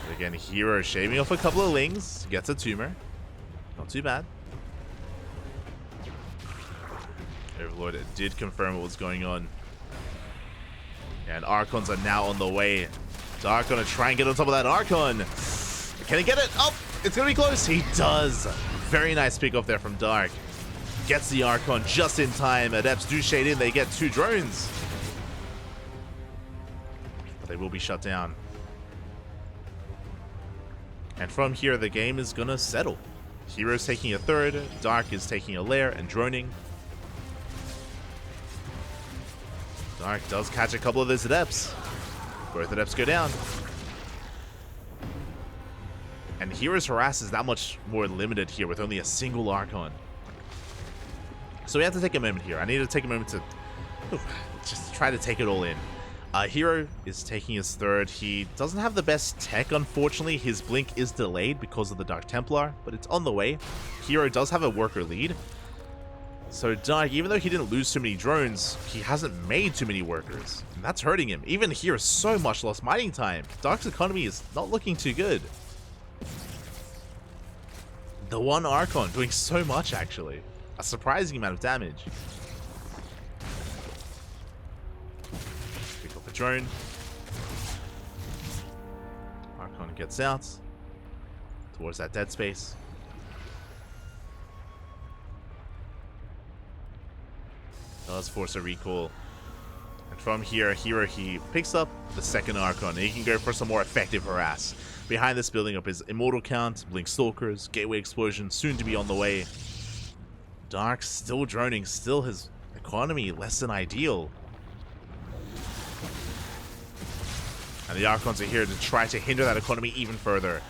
But again, herO shaving off a couple of Lings. Gets a tumor. Not too bad. Overlord did confirm what was going on. And Archons are now on the way. Dark gonna try and get on top of that Archon. Can he get it? Oh, it's gonna be close. He does. Very nice pick off there from Dark. Gets the Archon just in time. Adepts do shade in. They get 2 drones. But they will be shut down. And from here, the game is gonna settle. herO's taking a 3rd. Dark is taking a lair and droning. Dark does catch a couple of those Adepts. Both Adepts go down. And herO's harass is that much more limited here with only a single Archon. So we have to take a moment here. I need to take a moment to just try to take it all in. herO is taking his 3rd. He doesn't have the best tech, unfortunately. His blink is delayed because of the Dark Templar, but it's on the way. herO does have a worker lead. So Dark, even though he didn't lose too many drones, he hasn't made too many workers. And that's hurting him. Even here, so much lost mining time. Dark's economy is not looking too good. The one Archon doing so much, actually. A surprising amount of damage. Pick up the drone. Archon gets out. Towards that dead space. Does force a recall. And from here, herO, he picks up the 2nd Archon. And he can go for some more effective harass. Behind this, building up his Immortal count, Blink Stalkers, Gateway Explosion, soon to be on the way. Dark still droning, still his economy less than ideal. And the Archons are here to try to hinder that economy even further.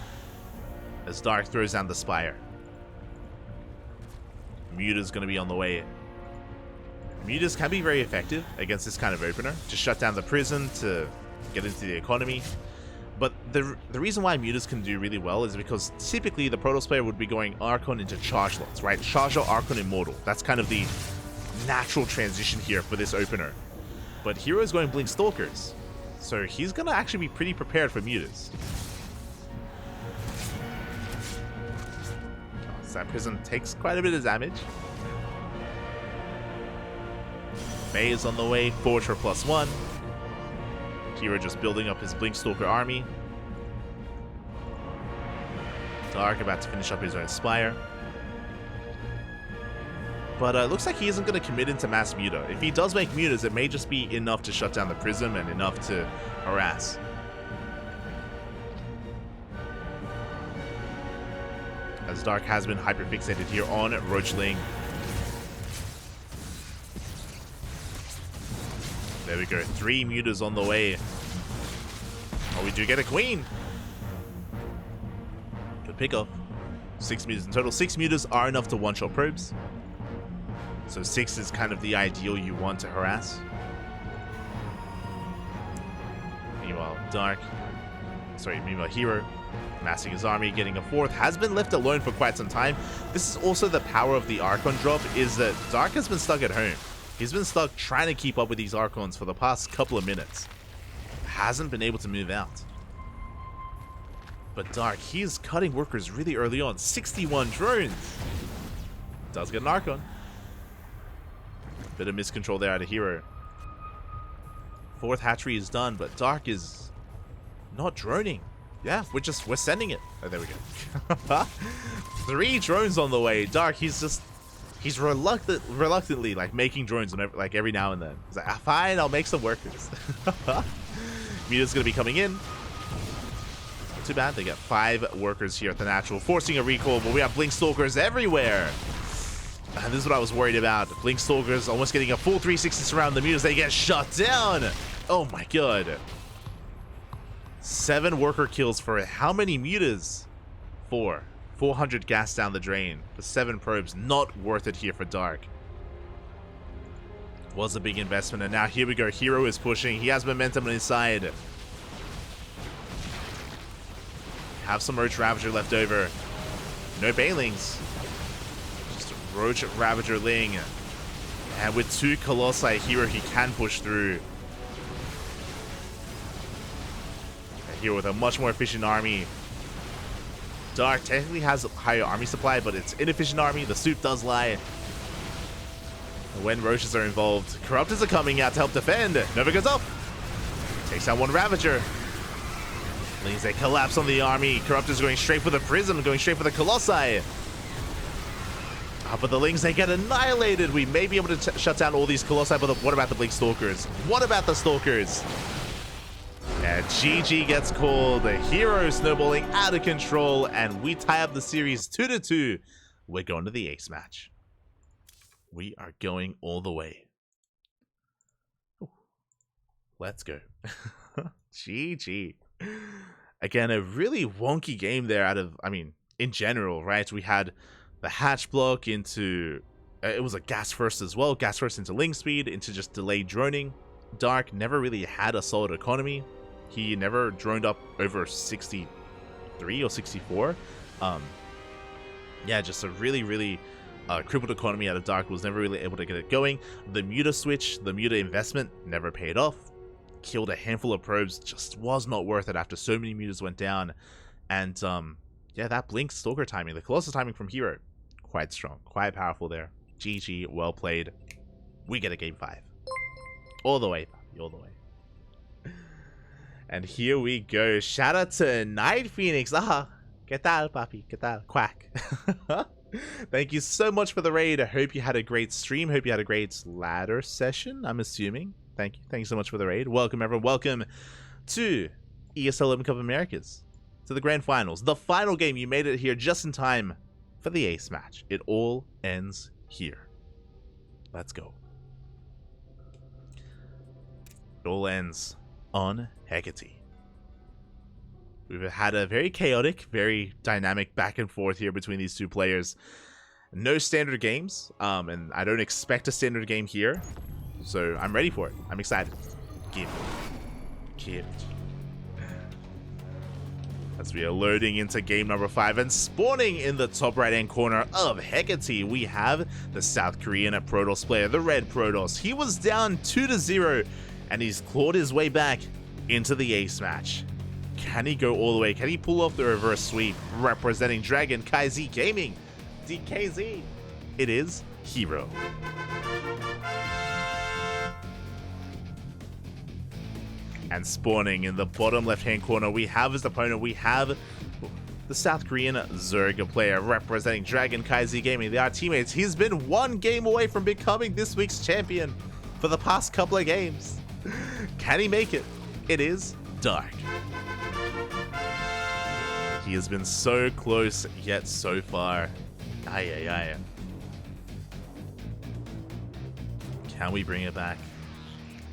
As Dark throws down the Spire. Muta's going to be on the way. Mutas can be very effective against this kind of opener, to shut down the prison, to get into the economy. But the reason why Mutas can do really well is because typically the Protoss player would be going Archon into charge lots, right? Charge or Archon Immortal. That's kind of the natural transition here for this opener. But herO is going Blink Stalkers, so he's going to actually be pretty prepared for Mutas. So that prison takes quite a bit of damage. May is on the way, forward for +1. herO just building up his Blink Stalker army. Dark about to finish up his own Spire. But looks like he isn't going to commit into mass Muta. If he does make Mutas, it may just be enough to shut down the Prism and enough to harass. As Dark has been hyperfixated here on Roachling. There we go, 3 Mutas on the way. Oh, we do get a Queen. Good pick up. 6 Mutas in total. 6 Mutas are enough to one-shot probes. So 6 is kind of the ideal you want to harass. Meanwhile, Dark Sorry, meanwhile, herO massing his army, getting a fourth, has been left alone for quite some time. This is also the power of the Archon drop, is that Dark has been stuck at home. He's been stuck trying to keep up with these Archons for the past couple of minutes. Hasn't been able to move out. But Dark, he is cutting workers really early on. 61 drones. Does get an Archon. Bit of miscontrol there out of herO. Fourth hatchery is done, but Dark is not droning. Yeah, we're sending it. Oh, there we go. 3 drones on the way. Dark, he's reluctantly like making drones like every now and then. He's like, ah, fine, I'll make some workers. Muta's gonna be coming in. Not too bad. They got 5 workers here at the natural, forcing a recall, but we have Blink Stalkers everywhere. And this is what I was worried about. Blink Stalkers almost getting a full 360 surround the Mutas. They get shut down. Oh my god. 7 worker kills for how many Mutas? 4. 400 gas down the drain. The 7 probes, not worth it here for Dark. Was a big investment, and now here we go. herO is pushing. He has momentum on his side. Have some Roach Ravager left over. No Banelings. Just Roach Ravager Ling. And with 2 Colossi, herO, he can push through. Here with a much more efficient army. Dark technically has a higher army supply, but it's inefficient army. The soup does lie. When Roaches are involved, Corruptors are coming out to help defend. Nova goes up. Takes out 1 Ravager. Lings, they collapse on the army. Corruptors going straight for the Prism, going straight for the Colossi. But the Lings, they get annihilated. We may be able to shut down all these Colossi, but what about the Blink Stalkers? What about the Stalkers? And GG gets called. herO snowballing out of control, and we tie up the series 2-2. We're going to the ace match. We are going all the way. Ooh. Let's go. GG. Again, a really wonky game there out of, I mean, in general, right? We had the hatch block into, it was a gas first as well. Gas first into Ling speed, into just delayed droning. Dark never really had a solid economy. He never droned up over 63 or 64. Yeah, just a really crippled economy out of Dark. Was never really able to get it going. The Muta switch, the Muta investment never paid off. Killed a handful of probes, just was not worth it after so many Mutas went down. And yeah, that Blink Stalker timing, the Colossus timing from herO, quite strong, quite powerful there. GG, well played. We get a game 5. All the way, papi, all the way. And here we go. Shout out to Night Phoenix. Aha. ¿Qué tal, papi? ¿Qué tal? Quack. Thank you so much for the raid. I hope you had a great stream. Hope you had a great ladder session, I'm assuming. Thank you. Thank you so much for the raid. Welcome, everyone. Welcome to ESL Open Cup Americas. To the grand finals. The final game. You made it here just in time for the ace match. It all ends here. Let's go. It all ends on Hecate. We've had a very chaotic, very dynamic back and forth here between these 2 players. No standard games, and I don't expect a standard game here, so I'm ready for it. I'm excited. Give it. As we are loading into game number 5 and spawning in the top right hand corner of Hecate, we have the South Korean Protoss player, the Red Protoss. He was down 2-0, and he's clawed his way back into the ace match. Can he go all the way? Can he pull off the reverse sweep? Representing Dragon KZ Gaming, DKZ. It is herO. And spawning in the bottom left-hand corner, we have his opponent. We have the South Korean Zerg player representing Dragon KZ Gaming. They are teammates. He's been 1 game away from becoming this week's champion for the past couple of games. Can he make it? It is Dark. He has been so close, yet so far. Aye. Can we bring it back?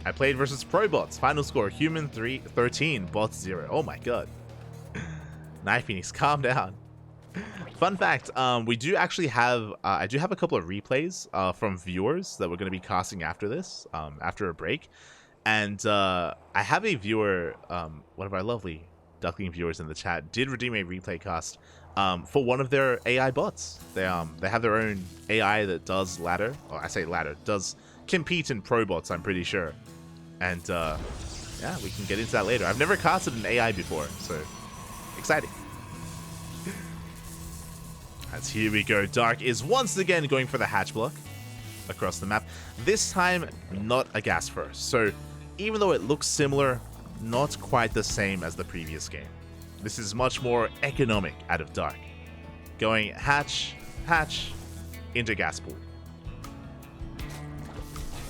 I played versus Probots. Final score, human 13, bots 0. Oh my god. Night Phoenix, calm down. Fun fact, we do actually have, I do have a couple of replays from viewers that we're going to be casting after this, after a break. And I have a viewer, one of our lovely Duckling viewers in the chat did redeem a replay cost for one of their AI bots. They have their own AI that does ladder. Oh, I say ladder. Does compete in pro bots, I'm pretty sure. And yeah, we can get into that later. I've never casted an AI before, so exciting. As here we go. Dark is once again going for the hatch block across the map. This time, not a gas first. So even though it looks similar, not quite the same as the previous game. This is much more economic out of Dark. Going hatch, hatch, into gas pool.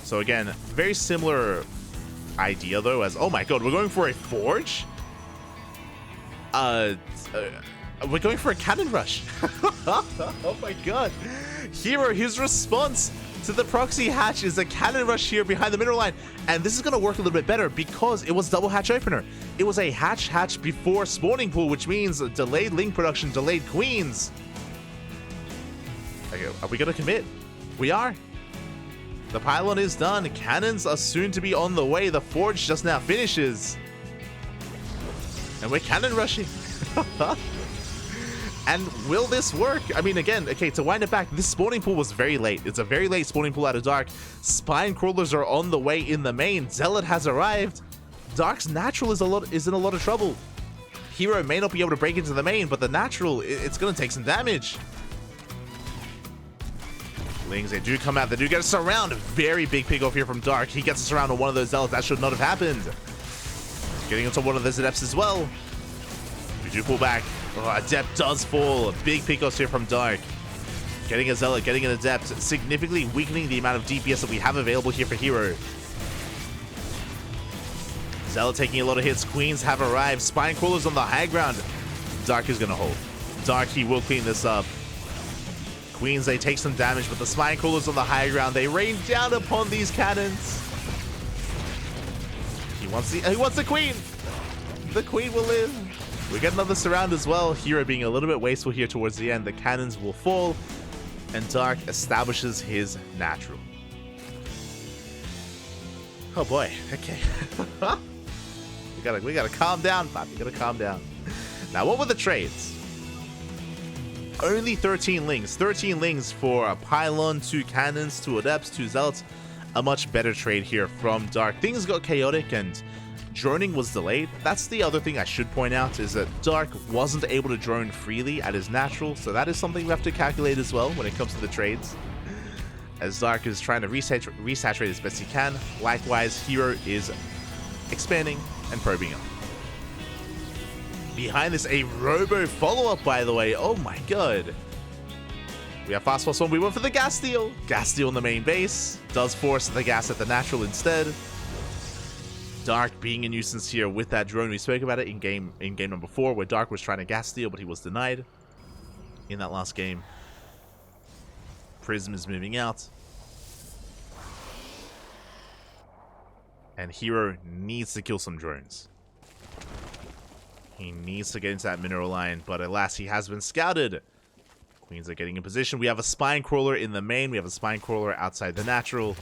So again, very similar idea though as, oh my god, we're going for a forge? We're going for a cannon rush. Oh my god. herO, his response to the proxy hatch is a cannon rush here behind the mineral line. And this is going to work a little bit better because it was double hatch opener. It was a hatch before spawning pool, which means delayed link production, delayed queens. Okay, are we going to commit? We are. The pylon is done. Cannons are soon to be on the way. The forge just now finishes. And we're cannon rushing. And will this work? I mean, again, okay, to wind it back, this spawning pool was very late. It's a very late spawning pool out of Dark. Spine crawlers are on the way in the main. Zealot has arrived. Dark's natural is in a lot of trouble. herO may not be able to break into the main, but the natural, it's going to take some damage. Lings, they do come out. They do get us around. A very big pick off here from Dark. He gets us around on one of those Zealots. That should not have happened. Getting into one of those Adepts as well. We do pull back. Oh, Adept does fall. A big pick off here from Dark. Getting a Zealot, getting an Adept, significantly weakening the amount of DPS that we have available here for herO. Zealot taking a lot of hits. Queens have arrived. Spine crawlers on the high ground. Dark is going to hold. Dark, he will clean this up. Queens, they take some damage, but the spine crawlers on the high ground, they rain down upon these cannons. He wants the queen. The queen will live. We get another surround as well. herO being a little bit wasteful here towards the end. The cannons will fall, and Dark establishes his natural. Oh boy. Okay. we gotta calm down, Pop. We gotta calm down. Now, what were the trades? Only 13 lings. 13 lings for a pylon, 2 cannons, 2 adepts, 2 zealots. A much better trade here from Dark. Things got chaotic and droning was delayed. That's the other thing I should point out, is that Dark wasn't able to drone freely at his natural, so that is something we have to calculate as well when it comes to the trades. As Dark is trying to resaturate as best he can. Likewise, herO is expanding and probing up. Behind this, a robo follow-up, by the way. Oh my god. We have fast plus one. We went for the gas steal. Gas steal in the main base. Does force the gas at the natural instead. Dark being a nuisance here with that drone. We spoke about it in game number 4, where Dark was trying to gas steal, but he was denied in that last game. Prism is moving out. And herO needs to kill some drones. He needs to get into that mineral line, but alas, he has been scouted. Queens are getting in position. We have a spine crawler in the main. We have a spine crawler outside the natural.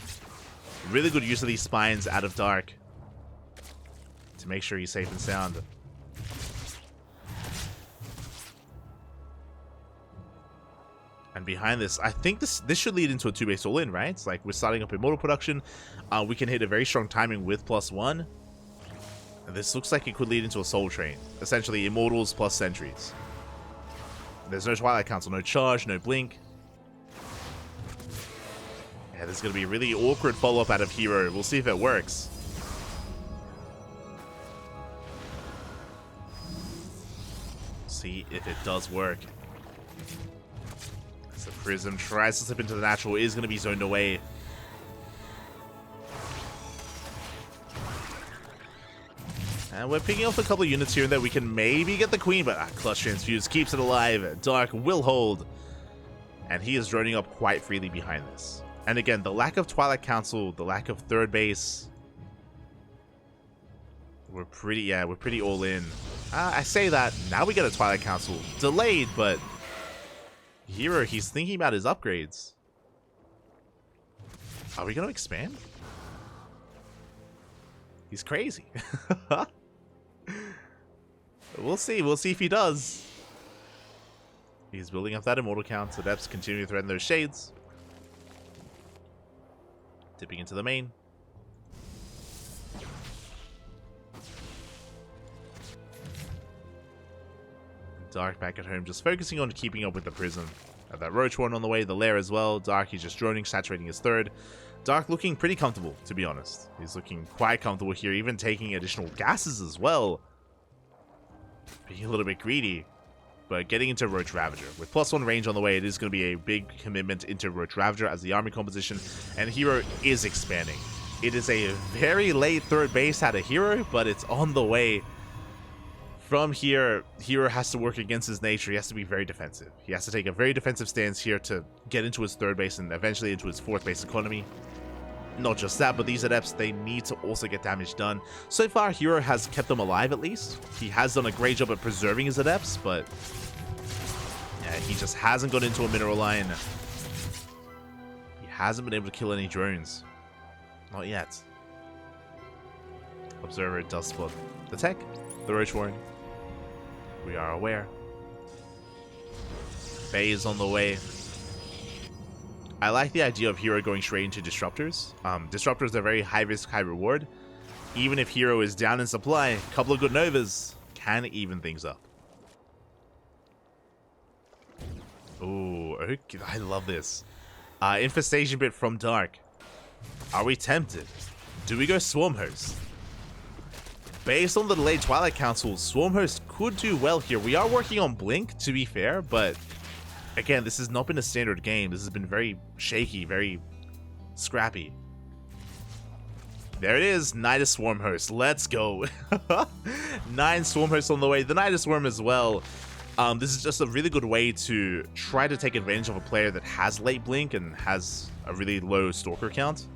Really good use of these spines out of Dark to make sure he's safe and sound. And behind this, I think this should lead into a 2-base all-in, right? It's like we're starting up Immortal production. We can hit a very strong timing with +1. And this looks like it could lead into a Soul Train. Essentially, Immortals plus Sentries. There's no Twilight Council, no Charge, no Blink. Yeah, this is going to be a really awkward follow-up out of herO. We'll see if it works. See if it does work. As the Prism tries to slip into the natural, is going to be zoned away. And we're picking off a couple of units here and there. We can maybe get the queen, but Clutch Transfuse keeps it alive. Dark will hold. And he is droning up quite freely behind this. And again, the lack of Twilight Council, the lack of third base. We're pretty all in. I say that, now we get a Twilight Council. Delayed, but herO, he's thinking about his upgrades. Are we going to expand? He's crazy. We'll see. We'll see if he does. He's building up that immortal count. Adepts continue to threaten those shades. Dipping into the main. Dark back at home, just focusing on keeping up with the Prism. Have that Roach one on the way, the Lair as well. Dark, he's just droning, saturating his third. Dark looking pretty comfortable, to be honest. He's looking quite comfortable here, even taking additional gases as well. Being a little bit greedy, but getting into Roach Ravager. With +1 range on the way, it is going to be a big commitment into Roach Ravager as the army composition, and herO is expanding. It is a very late third base out of herO, but it's on the way. From here, herO has to work against his nature. He has to be very defensive. He has to take a very defensive stance here to get into his third base and eventually into his fourth base economy. Not just that, but these adepts, they need to also get damage done. So far, herO has kept them alive at least. He has done a great job at preserving his adepts, but yeah, he just hasn't got into a mineral line. He hasn't been able to kill any drones. Not yet. Observer does spot the tech, the Roach Warren. We are aware. Bay is on the way. I like the idea of herO going straight into Disruptors. Disruptors are very high risk, high reward. Even if herO is down in supply, a couple of good Novas can even things up. Ooh, okay, I love this. Infestation bit from Dark. Are we tempted? Do we go Swarm Host? Based on the delayed Twilight Council, Swarm Host could do well here. We are working on Blink, to be fair, but again, this has not been a standard game. This has been very shaky, very scrappy. There it is, Nidus Swarm Host. Let's go. 9 Swarm Hosts on the way. The Nidus Swarm as well. This is just a really good way to try to take advantage of a player that has late Blink and has a really low Stalker count.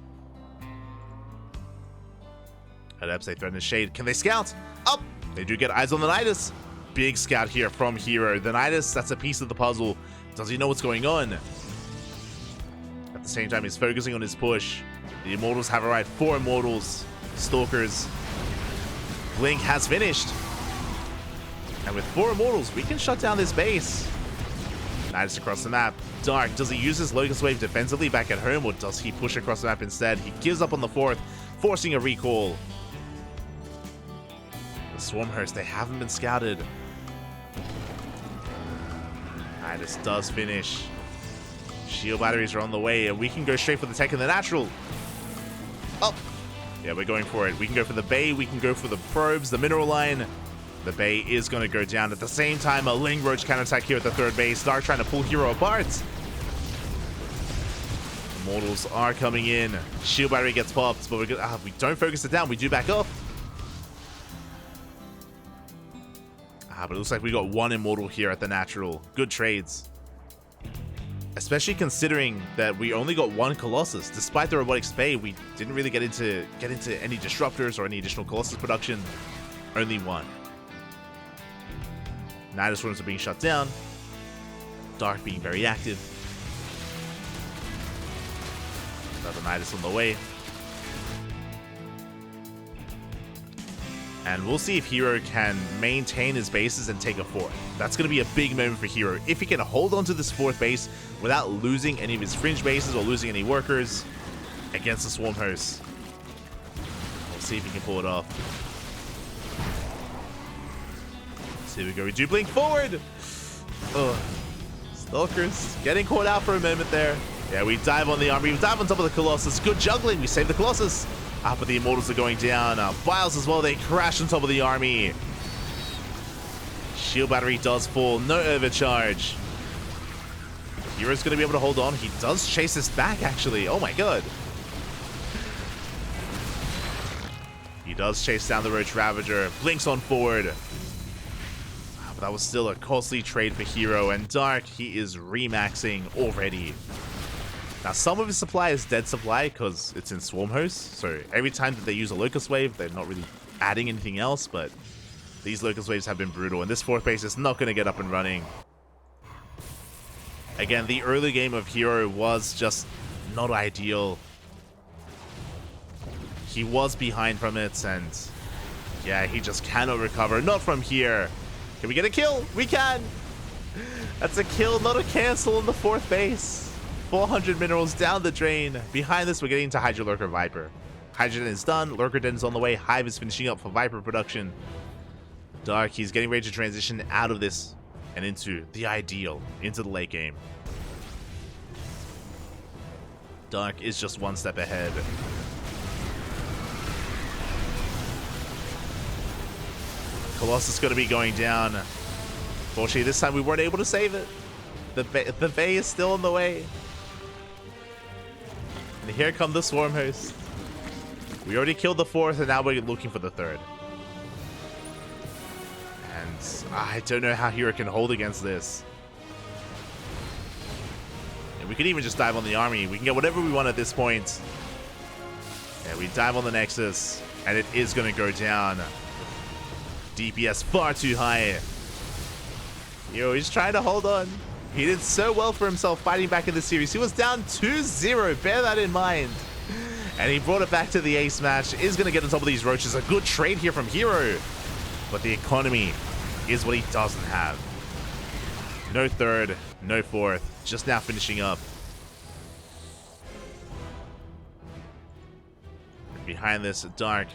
Adepts, they threaten the shade. Can they scout? Up! They do get eyes on the Nidus. Big scout here from herO. The Nidus, that's a piece of the puzzle. Does he know what's going on? At the same time, he's focusing on his push. The Immortals have arrived. 4 Immortals. Stalkers. Blink has finished. And with 4 Immortals, we can shut down this base. Nidus across the map. Dark, does he use his Locust Wave defensively back at home, or does he push across the map instead? He gives up on the 4th, forcing a recall. The Swarm Host, they haven't been scouted. Nidus does finish. Shield batteries are on the way, and we can go straight for the tech and the natural. Oh! Yeah, we're going for it. We can go for the Bay, we can go for the probes, the mineral line. The Bay is going to go down. At the same time, a Ling Roach counterattack here at the third base. Dark trying to pull herO apart. Immortals are coming in. Shield battery gets popped, but we don't focus it down. We do back up. But it looks like we got 1 Immortal here at the natural. Good trades. Especially considering that we only got 1 Colossus. Despite the Robotics Bay, we didn't really get into any Disruptors or any additional Colossus production. Only 1. Nidus Swarms are being shut down. Dark being very active. Another Nidus on the way. And we'll see if herO can maintain his bases and take a 4th. That's going to be a big moment for herO. If he can hold on to this 4th base without losing any of his fringe bases or losing any workers against the Swarm Hosts. We'll see if he can pull it off. So here we go. We do blink forward. Ugh. Stalkers getting caught out for a moment there. Yeah, we dive on the army. We dive on top of the Colossus. Good juggling. We save the Colossus. But the Immortals are going down. Biles as well. They crash on top of the army. Shield battery does fall. No overcharge. herO's going to be able to hold on. He does chase this back, actually. Oh my god. He does chase down the Roach Ravager. Blinks on forward. But that was still a costly trade for herO. And Dark, he is remaxing already. Now, some of his supply is dead supply because it's in Swarm Host. So every time that they use a Locust Wave, they're not really adding anything else. But these Locust Waves have been brutal. And this 4th base is not going to get up and running. Again, the early game of herO was just not ideal. He was behind from it. And yeah, he just cannot recover. Not from here. Can we get a kill? We can! That's a kill, not a cancel on the 4th base. 400 minerals down the drain. Behind this, we're getting into Hydra, Lurker, Viper. Hydra Den is done. Lurker Den is on the way. Hive is finishing up for Viper production. Dark, he's getting ready to transition out of this and into the ideal, into the late game. Dark is just one step ahead. Colossus going to be going down. Fortunately, this time we weren't able to save it. The Bay is still in the way. And here come the Swarm Host. We already killed the 4th, and now we're looking for the 3rd. And I don't know how herO can hold against this. And we could even just dive on the army. We can get whatever we want at this point. Yeah, we dive on the Nexus, and it is going to go down. DPS far too high. He's trying to hold on. He did so well for himself fighting back in the series. He was down 2-0. Bear that in mind. And he brought it back to the ace match. Is going to get on top of these roaches. A good trade here from herO. But the economy is what he doesn't have. No 3rd, no 4th. Just now finishing up. And behind this, Dark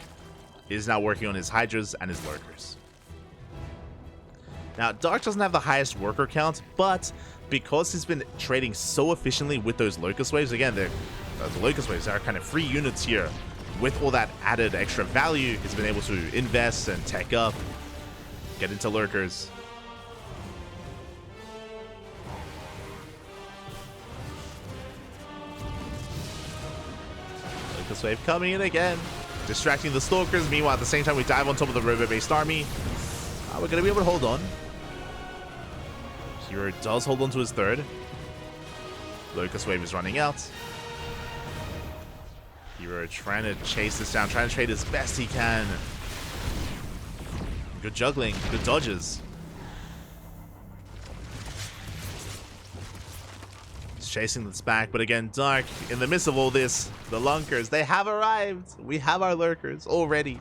is now working on his Hydras and his Lurkers. Now, Dark doesn't have the highest worker count, but because he's been trading so efficiently with those Locust Waves, again, the Locust Waves are kind of free units here. With all that added extra value, he's been able to invest and tech up, get into Lurkers. Locust Wave coming in again, distracting the Stalkers. Meanwhile, at the same time, we dive on top of the robo-based army. We're going to be able to hold on. herO does hold on to his 3rd. Locust Wave is running out. herO trying to chase this down, trying to trade as best he can. Good juggling, good dodges. He's chasing this back, but again, Dark, in the midst of all this, the Lunkers, they have arrived. We have our Lurkers already.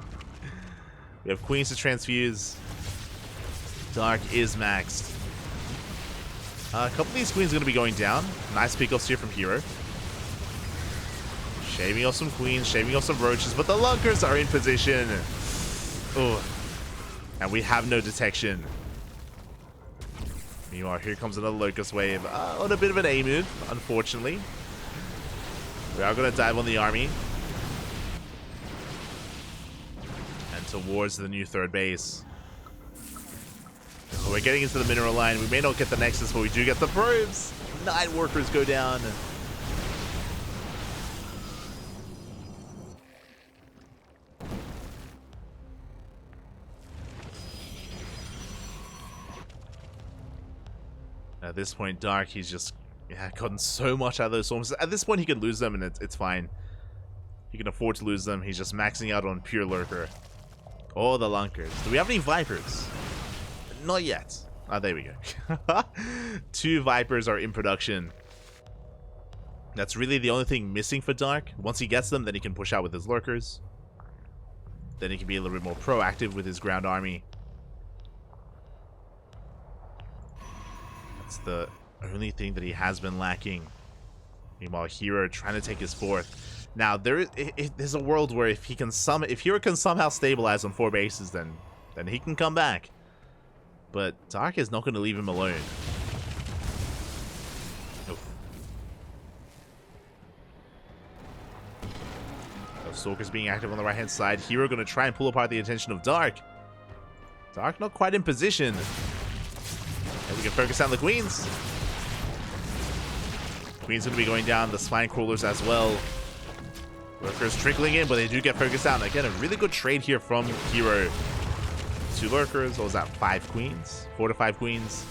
We have Queens to transfuse. Dark is maxed. A couple of these Queens are going to be going down. Nice pickoffs here from herO. Shaving off some Queens, shaving off some Roaches, but the Lunkers are in position. Oh, and we have no detection. Meanwhile, here comes another Locust Wave on a bit of an A move, unfortunately. We are going to dive on the army. And towards the new 3rd base. We're getting into the mineral line. We may not get the Nexus, but we do get the probes. 9 workers go down. At this point, Dark, he's just gotten so much out of those storms. At this point, he could lose them, and it's fine. He can afford to lose them. He's just maxing out on pure Lurker. Oh, the Lunkers. Do we have any Vipers? Not yet. Oh, there we go. 2 Vipers are in production. That's really the only thing missing for Dark. Once he gets them, then he can push out with his Lurkers. Then he can be a little bit more proactive with his ground army. That's the only thing that he has been lacking. Meanwhile, herO trying to take his 4th. Now, there's a world where if herO can somehow stabilize on 4 bases, then he can come back. But Dark is not going to leave him alone. Stalkers being active on the right-hand side. herO going to try and pull apart the attention of Dark. Dark not quite in position. And we can focus on the Queens. Queen's going to be going down. The Spine Crawlers as well. Lurkers trickling in, but they do get focused out. And again, a really good trade here from herO. 2 Lurkers. What was that? 5 Queens? 4 to 5 Queens.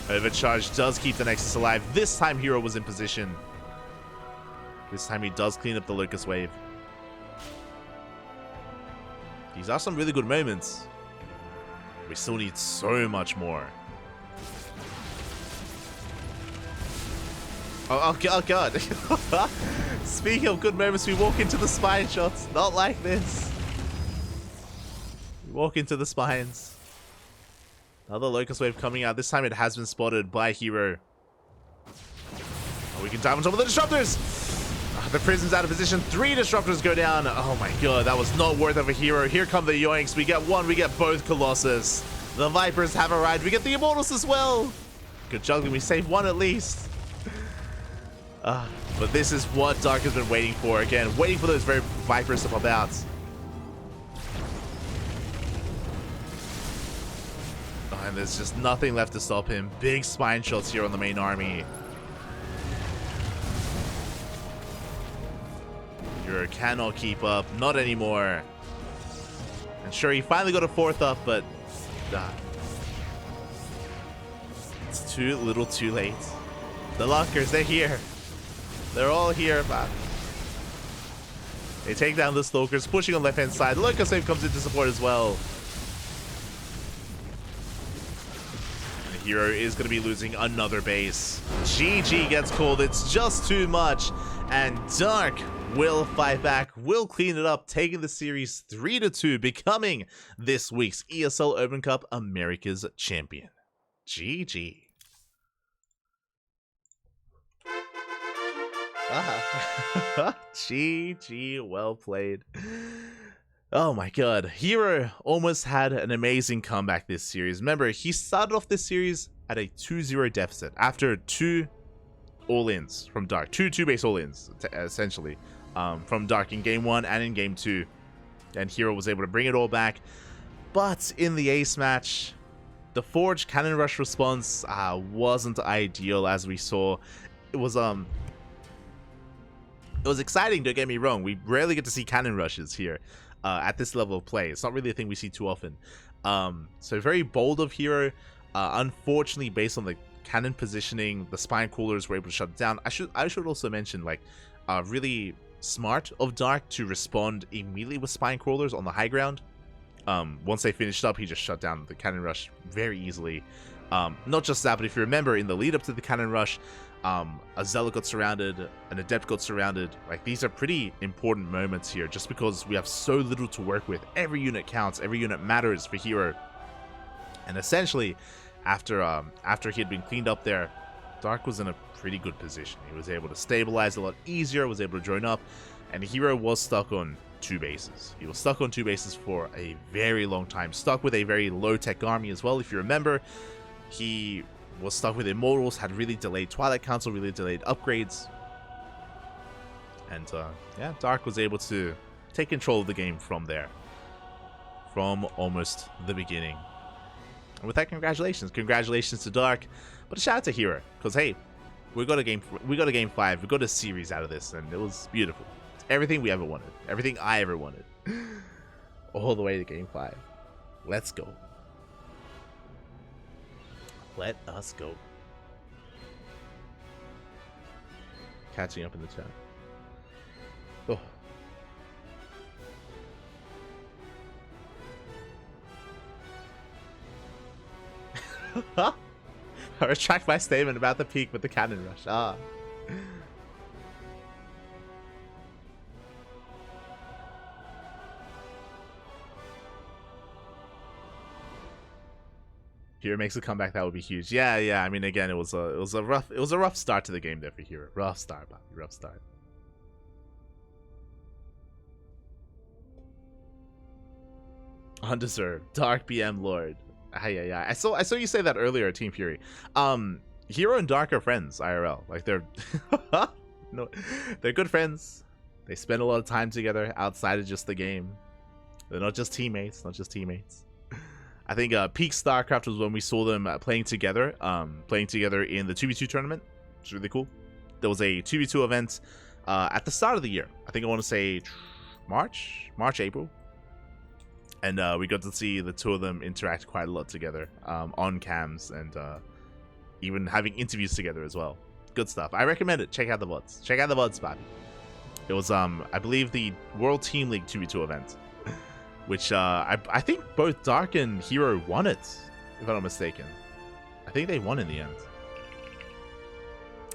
Overcharge does keep the Nexus alive. This time herO was in position. This time he does clean up the Locust Wave. These are some really good moments. We still need so much more. Oh god. Speaking of good moments, we walk into the spine shots. Not like this. We walk into the spines. Another Locust Wave coming out. This time it has been spotted by herO. Oh, we can dive on top of the Disruptors. The Prism's out of position. 3 Disruptors go down. Oh my god, that was not worth it for herO. Here come the Yoinks. We get one, we get both Colossus. The Vipers have arrived. We get the Immortals as well. Good juggling. We save one at least. But this is what Dark has been waiting for. Again, waiting for those very Vipers to pop out. Oh, and there's just nothing left to stop him. Big spine shots here on the main army. herO cannot keep up. Not anymore. And sure, he finally got a 4th up, but it's too little too late. The Lockers, they're here. They're all here, man. They take down the Stalkers, pushing on the left-hand side. Locust Wave comes into support as well. And herO is going to be losing another base. GG gets called. It's just too much. And Dark will fight back, will clean it up, taking the series 3-2, becoming this week's ESL Open Cup Americas champion. GG. GG, well played. Oh my god, herO almost had an amazing comeback this series. Remember, he started off this series at a 2-0 deficit after 2 all-ins from Dark, two base all-ins essentially, from Dark in game 1 and in game 2, and herO was able to bring it all back. But in the ace match, the Forge Cannon Rush response wasn't ideal, as we saw. It was exciting, don't get me wrong. We rarely get to see cannon rushes here at this level of play. It's not really a thing we see too often. So very bold of herO. Unfortunately, based on the cannon positioning, the spine crawlers were able to shut it down. I should also mention, like, really smart of Dark to respond immediately with spine crawlers on the high ground. Once they finished up, he just shut down the cannon rush very easily. Not just that, but if you remember, in the lead up to the cannon rush, a Zealot got surrounded, an Adept got surrounded. Like, these are pretty important moments here, just because we have so little to work with. Every unit counts, every unit matters for herO. And essentially, after he had been cleaned up there, Dark was in a pretty good position. He was able to stabilize a lot easier, was able to join up, and herO was stuck on 2 bases. He was stuck on 2 bases for a very long time, stuck with a very low-tech army as well. If you remember, he was stuck with Immortals, had really delayed Twilight Council, really delayed upgrades. And yeah, Dark was able to take control of the game from there, from almost the beginning. And with that, congratulations to Dark, but a shout out to herO, because hey, we got a game 5, we got a series out of this, and it was beautiful. It's everything we ever wanted, everything I ever wanted, all the way to game 5. Let's go. Let us go. Catching up in the chat. Oh. I retract my statement about the peak with the cannon rush. herO makes a comeback, that would be huge. Yeah. I mean, again, it was a rough start to the game there for herO. Rough start, Bobby. Rough start. Undeserved. Dark BM Lord. Yeah. I saw you say that earlier, Team Fury. herO and Dark are friends, IRL. Like, they're no, they're good friends. They spend a lot of time together outside of just the game. They're not just teammates. I think peak StarCraft was when we saw them playing together in the 2v2 tournament, which is really cool. There was a 2v2 event at the start of the year. I think I want to say March, April. And we got to see the two of them interact quite a lot together on cams, and even having interviews together as well. Good stuff. I recommend it. Check out the VODs. Check out the VODs, Bobby. It was, I believe, the World Team League 2v2 event, which I think both Dark and herO won it, if I'm not mistaken. I think they won in the end.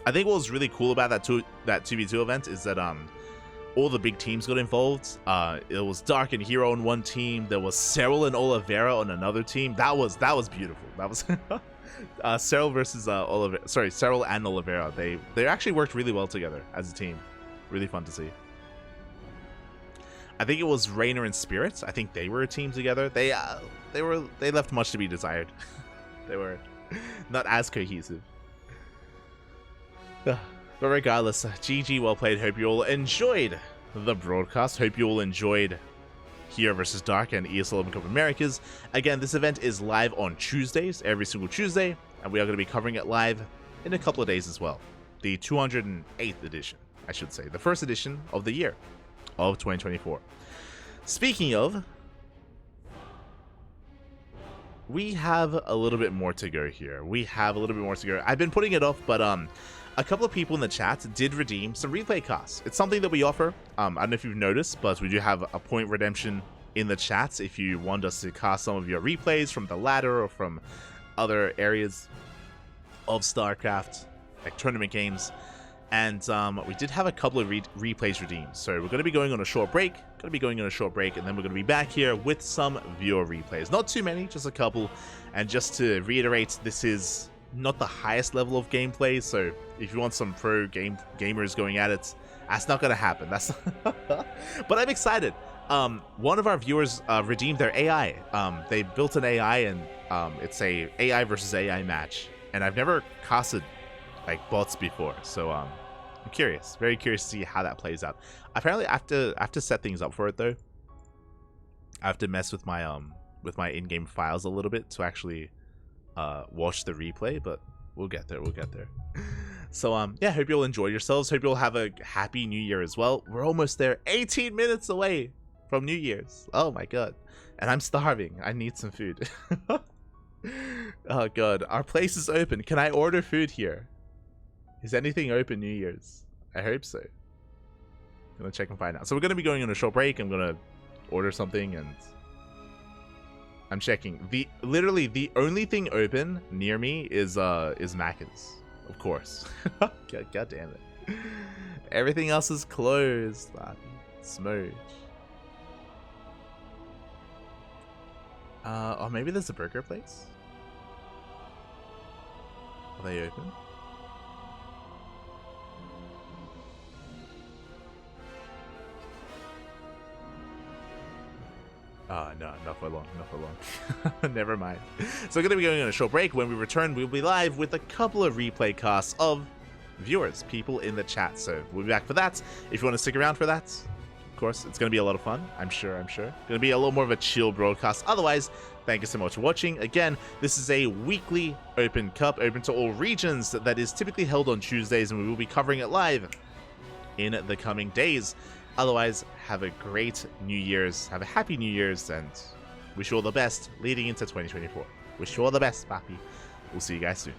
I think what was really cool about that 2v2 event is that all the big teams got involved. It was Dark and herO on one team. There was StarCraft and Oliveira on another team. That was beautiful. That was StarCraft versus Oliveira. Sorry, StarCraft and Oliveira. They actually worked really well together as a team. Really fun to see. I think it was Rainer and Spirit. I think they were a team together. They left much to be desired. They were not as cohesive. But regardless, GG, well played. Hope you all enjoyed the broadcast. Hope you all enjoyed herO versus Dark and ESL Open Cup Americas. Again, this event is live on Tuesdays, every single Tuesday, and we are going to be covering it live in a couple of days as well. The 208th edition, I should say. The first edition of the year of 2024. Speaking of, we have a little bit more to go here. I've been putting it off, but a couple of people in the chat did redeem some replay costs. It's something that we offer. I don't know if you've noticed, but we do have a point redemption in the chats if you want us to cast some of your replays from the ladder or from other areas of StarCraft, like tournament games. And we did have a couple of replays redeemed. So we're going to be going on a short break. And then we're going to be back here with some viewer replays. Not too many, just a couple. And just to reiterate, this is not the highest level of gameplay. So if you want some pro gamers going at it, that's not going to happen. But I'm excited. One of our viewers redeemed their AI. They built an AI, and it's a AI versus AI match. And I've never casted like bots before, so I'm curious, very curious to see how that plays out. Apparently I have to set things up for it though. I have to mess with my in-game files a little bit to actually watch the replay, but we'll get there. So yeah, hope you'll enjoy yourselves. Hope you'll have a happy new year as well. We're almost there, 18 minutes away from New Year's. Oh my god, and I'm starving. I need some food. Oh god, our place is open. Can I order food here? Is anything open New Year's? I hope so. I'm gonna check and find out. So we're gonna be going on a short break. I'm gonna order something, and I'm checking. Literally the only thing open near me is Macca's, of course. God damn it. Everything else is closed. Smooch. Or maybe there's a burger place. Are they open? No, not for long. Never mind. So we're going to be going on a short break. When we return, we'll be live with a couple of replay casts of viewers, people in the chat. So we'll be back for that. If you want to stick around for that, of course, it's going to be a lot of fun. I'm sure. Going to be a little more of a chill broadcast. Otherwise, thank you so much for watching. Again, this is a weekly Open Cup, open to all regions, that is typically held on Tuesdays, and we will be covering it live in the coming days. Otherwise, have a great New Year's, have a happy New Year's, and wish you all the best leading into 2024. Wish you all the best, Papi. We'll see you guys soon.